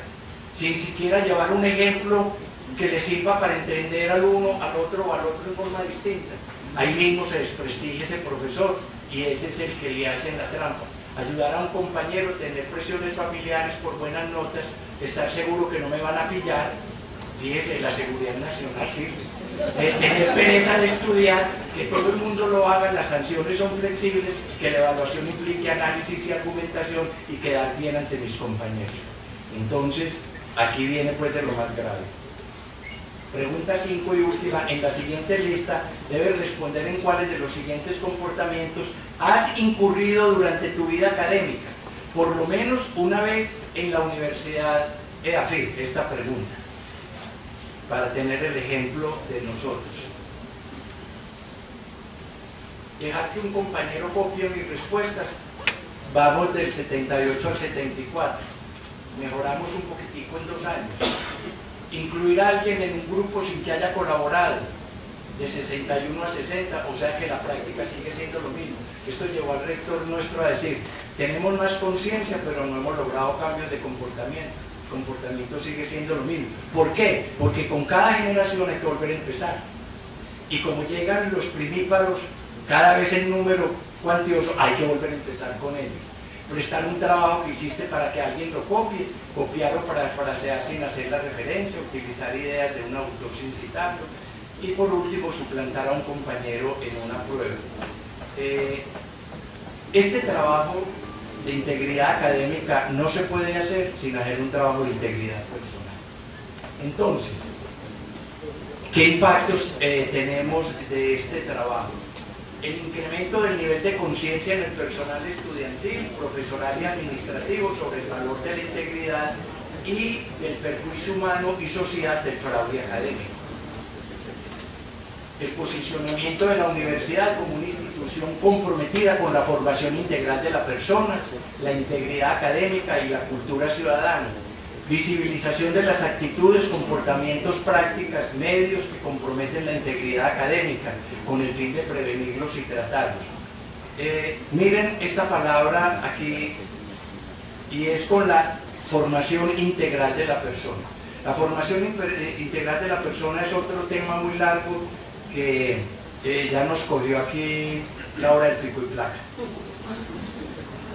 Speaker 3: sin siquiera llevar un ejemplo que le sirva para entender al uno, al otro o al otro de forma distinta. Ahí mismo se desprestigia ese profesor, y ese es el que le hacen la trampa. Ayudar a un compañero, tener presiones familiares por buenas notas, estar seguro que no me van a pillar. Fíjese, la seguridad nacional sirve. Tener pereza de estudiar, que todo el mundo lo haga, las sanciones son flexibles, que la evaluación implique análisis y argumentación y quedar bien ante mis compañeros. Entonces, aquí viene pues de lo más grave. Pregunta 5 y última, en la siguiente lista debes responder en cuáles de los siguientes comportamientos has incurrido durante tu vida académica, por lo menos una vez en la universidad EAFIT, esta pregunta, para tener el ejemplo de nosotros. Dejar que un compañero copie mis respuestas, vamos del 78 al 74, mejoramos un poquitico en 2 años. Incluir a alguien en un grupo sin que haya colaborado, de 61 a 60, o sea que la práctica sigue siendo lo mismo. Esto llevó al rector nuestro a decir, tenemos más conciencia, pero no hemos logrado cambios de comportamiento. El comportamiento sigue siendo lo mismo. ¿Por qué? Porque con cada generación hay que volver a empezar. Y como llegan los primíparos, cada vez en número cuantioso, hay que volver a empezar con ellos. Prestar un trabajo que hiciste para que alguien lo copie, copiarlo para parafrasear sin hacer la referencia, utilizar ideas de un autor sin citarlo, y por último suplantar a un compañero en una prueba. Este trabajo de integridad académica no se puede hacer sin hacer un trabajo de integridad personal. Entonces, ¿qué impactos tenemos de este trabajo? El incremento del nivel de conciencia en el personal estudiantil, profesoral y administrativo sobre el valor de la integridad y el perjuicio humano y social del fraude académico. El posicionamiento de la universidad como un instituto institución comprometida con la formación integral de la persona, la integridad académica y la cultura ciudadana. Visibilización de las actitudes, comportamientos, prácticas, medios que comprometen la integridad académica con el fin de prevenirlos y tratarlos. Miren esta palabra aquí, y es con la formación integral de la persona. La formación integral de la persona es otro tema muy largo que ya nos cogió aquí la hora del pico y placa.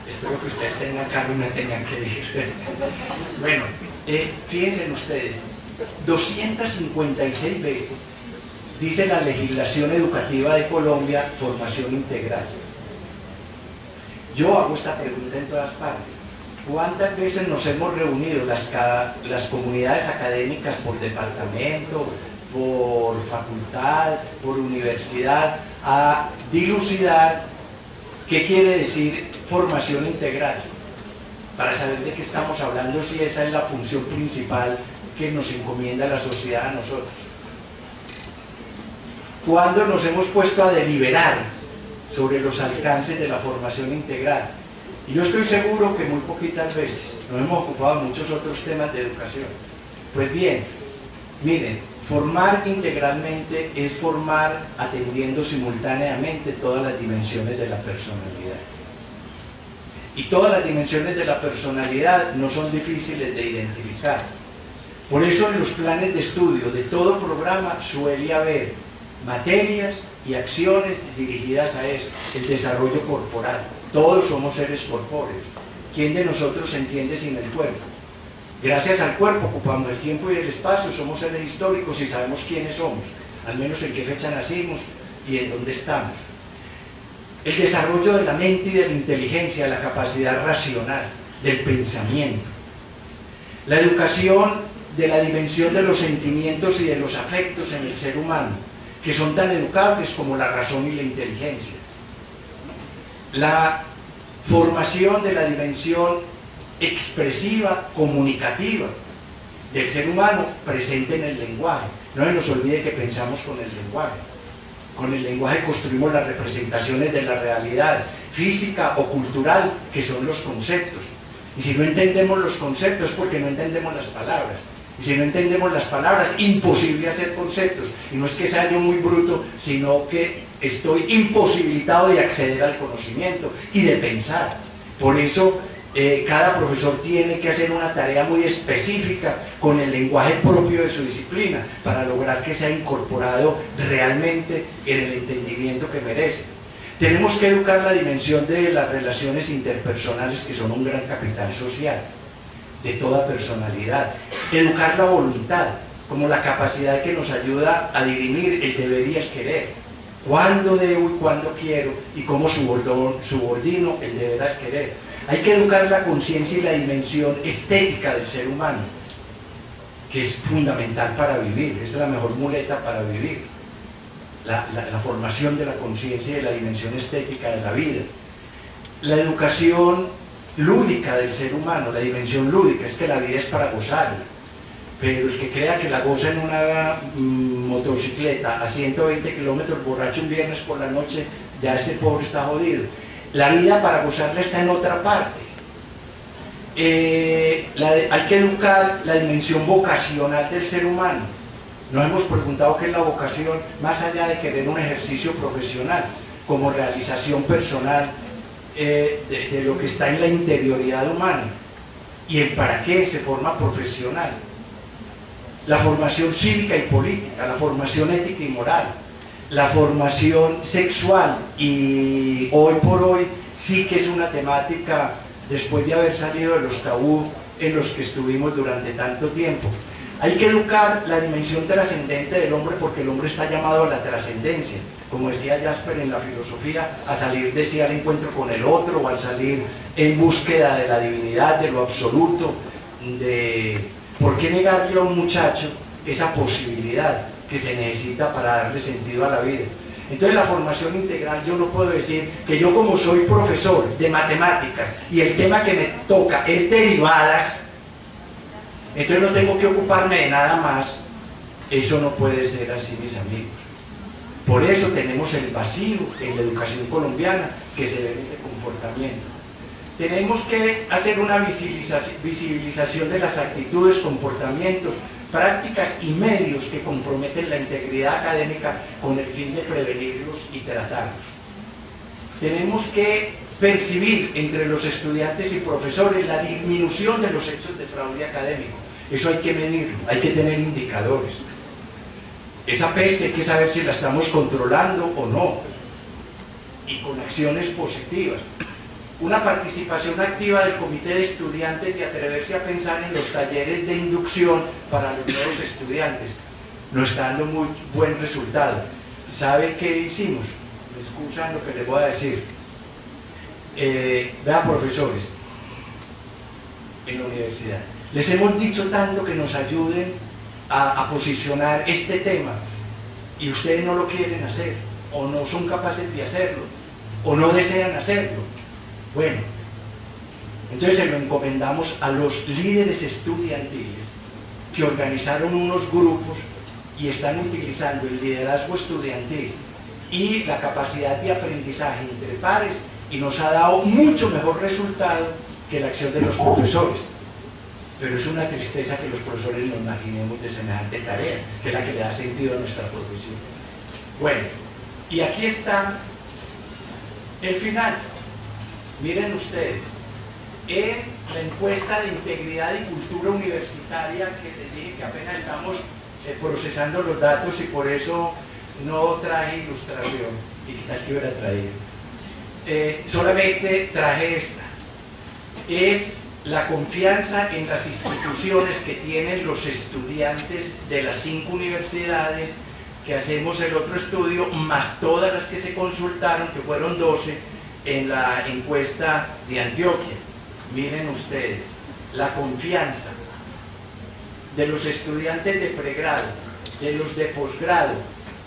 Speaker 3: Espero que ustedes tengan cargo y me tengan que ir. Bueno, fíjense ustedes, 256 veces dice la legislación educativa de Colombia formación integral. Yo hago esta pregunta en todas partes. ¿Cuántas veces nos hemos reunido las comunidades académicas por departamento, por facultad, por universidad, a dilucidar qué quiere decir formación integral? Para saber de qué estamos hablando, si esa es la función principal que nos encomienda la sociedad a nosotros. ¿Cuándo nos hemos puesto a deliberar sobre los alcances de la formación integral? Y yo estoy seguro que muy poquitas veces. Nos hemos ocupado de muchos otros temas de educación. Pues bien, miren, formar integralmente es formar atendiendo simultáneamente todas las dimensiones de la personalidad. Y todas las dimensiones de la personalidad no son difíciles de identificar. Por eso en los planes de estudio de todo programa suele haber materias y acciones dirigidas a eso, el desarrollo corporal. Todos somos seres corpóreos. ¿Quién de nosotros se entiende sin el cuerpo? Gracias al cuerpo ocupamos el tiempo y el espacio, somos seres históricos y sabemos quiénes somos, al menos en qué fecha nacimos y en dónde estamos. El desarrollo de la mente y de la inteligencia, la capacidad racional, del pensamiento. La educación de la dimensión de los sentimientos y de los afectos en el ser humano, que son tan educables como la razón y la inteligencia. La formación de la dimensión expresiva, comunicativa del ser humano presente en el lenguaje. No se nos olvide que pensamos con el lenguaje. Con el lenguaje construimos las representaciones de la realidad física o cultural, que son los conceptos. Y si no entendemos los conceptos es porque no entendemos las palabras. Y si no entendemos las palabras, imposible hacer conceptos. Y no es que sea yo muy bruto, sino que estoy imposibilitado de acceder al conocimiento y de pensar. Por eso cada profesor tiene que hacer una tarea muy específica con el lenguaje propio de su disciplina para lograr que sea incorporado realmente en el entendimiento que merece. Tenemos que educar la dimensión de las relaciones interpersonales, que son un gran capital social de toda personalidad. Educar la voluntad como la capacidad que nos ayuda a dirimir el deber y el querer. Cuándo debo y cuándo quiero, y cómo subordino el deber al querer. Hay que educar la conciencia y la dimensión estética del ser humano, que es fundamental para vivir, es la mejor muleta para vivir. La formación de la conciencia y de la dimensión estética de la vida. La educación lúdica del ser humano, la dimensión lúdica, es que la vida es para gozarla. Pero el que crea que la goza en una motocicleta a 120 kilómetros borracho un viernes por la noche, ya ese pobre está jodido. La vida para gozarla está en otra parte. Hay que educar la dimensión vocacional del ser humano. Nos hemos preguntado qué es la vocación, más allá de querer un ejercicio profesional, como realización personal de lo que está en la interioridad humana, y el para qué se forma profesional. La formación cívica y política, la formación ética y moral, la formación sexual, y hoy por hoy sí que es una temática, después de haber salido de los tabú en los que estuvimos durante tanto tiempo. Hay que educar la dimensión trascendente del hombre, porque el hombre está llamado a la trascendencia, como decía Jasper en la filosofía, a salir de sí al encuentro con el otro, o al salir en búsqueda de la divinidad, de lo absoluto, ¿por qué negarle a un muchacho esa posibilidad que se necesita para darle sentido a la vida? Entonces la formación integral, yo no puedo decir que yo, como soy profesor de matemáticas y el tema que me toca es derivadas, entonces no tengo que ocuparme de nada más. Eso no puede ser así, mis amigos. Por eso tenemos el vacío en la educación colombiana que se ve en ese comportamiento. Tenemos que hacer una visibilización de las actitudes, comportamientos, prácticas y medios que comprometen la integridad académica con el fin de prevenirlos y tratarlos. Tenemos que percibir entre los estudiantes y profesores la disminución de los hechos de fraude académico. Eso hay que medirlo, hay que tener indicadores. Esa peste hay que saber si la estamos controlando o no, y con acciones positivas. Una participación activa del comité de estudiantes de atreverse a pensar en los talleres de inducción para los nuevos estudiantes. Nos está dando muy buen resultado. ¿Sabe qué hicimos? Me excusan lo que les voy a decir. Vean, profesores, en la universidad, les hemos dicho tanto que nos ayuden a posicionar este tema y ustedes no lo quieren hacer, o no son capaces de hacerlo, o no desean hacerlo. Bueno, entonces se lo encomendamos a los líderes estudiantiles que organizaron unos grupos y están utilizando el liderazgo estudiantil y la capacidad de aprendizaje entre pares, y nos ha dado mucho mejor resultado que la acción de los profesores. Pero es una tristeza que los profesores nos imaginemos de semejante tarea, que es la que le da sentido a nuestra profesión. Bueno, y aquí está el final. Miren ustedes, en la encuesta de integridad y cultura universitaria, que les dije que apenas estamos procesando los datos y por eso no traje ilustración, y quizás que hubiera traído. Solamente traje esta. Es la confianza en las instituciones que tienen los estudiantes de las 5 universidades que hacemos el otro estudio, más todas las que se consultaron, que fueron 12, en la encuesta de Antioquia. Miren ustedes, la confianza de los estudiantes de pregrado, de los de posgrado,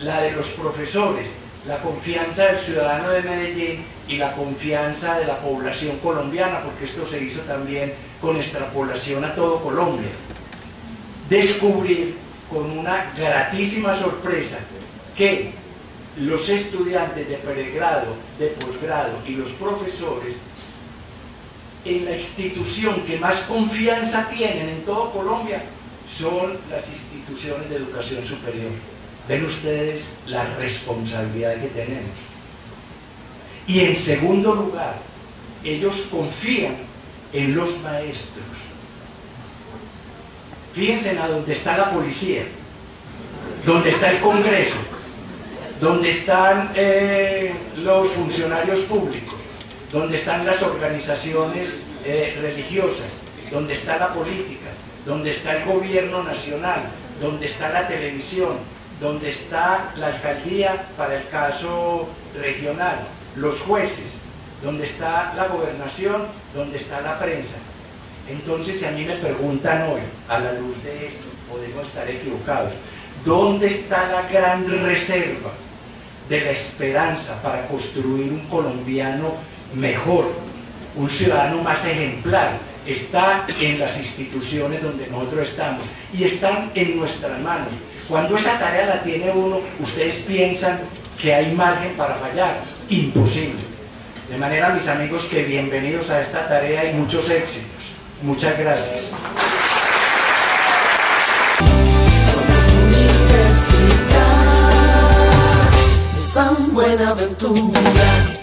Speaker 3: la de los profesores, la confianza del ciudadano de Medellín y la confianza de la población colombiana, porque esto se hizo también con extrapolación a todo Colombia. Descubrir con una gratísima sorpresa que los estudiantes de pregrado, de posgrado y los profesores, en la institución que más confianza tienen en todo Colombia, son las instituciones de educación superior. Ven ustedes la responsabilidad que tenemos. Y en segundo lugar, ellos confían en los maestros. Fíjense a dónde está la policía, dónde está el Congreso, dónde están los funcionarios públicos, dónde están las organizaciones religiosas, dónde está la política, dónde está el gobierno nacional, dónde está la televisión, dónde está la alcaldía para el caso regional, los jueces, dónde está la gobernación, dónde está la prensa. Entonces, si a mí me preguntan hoy, a la luz de esto, podemos estar equivocados, ¿dónde está la gran reserva de la esperanza para construir un colombiano mejor, un ciudadano más ejemplar? Está en las instituciones donde nosotros estamos y están en nuestras manos. Cuando esa tarea la tiene uno, ustedes piensan que hay margen para fallar. Imposible. De manera, mis amigos, que bienvenidos a esta tarea y muchos éxitos. Muchas gracias.
Speaker 1: Somos Universidad de San Buenaventura.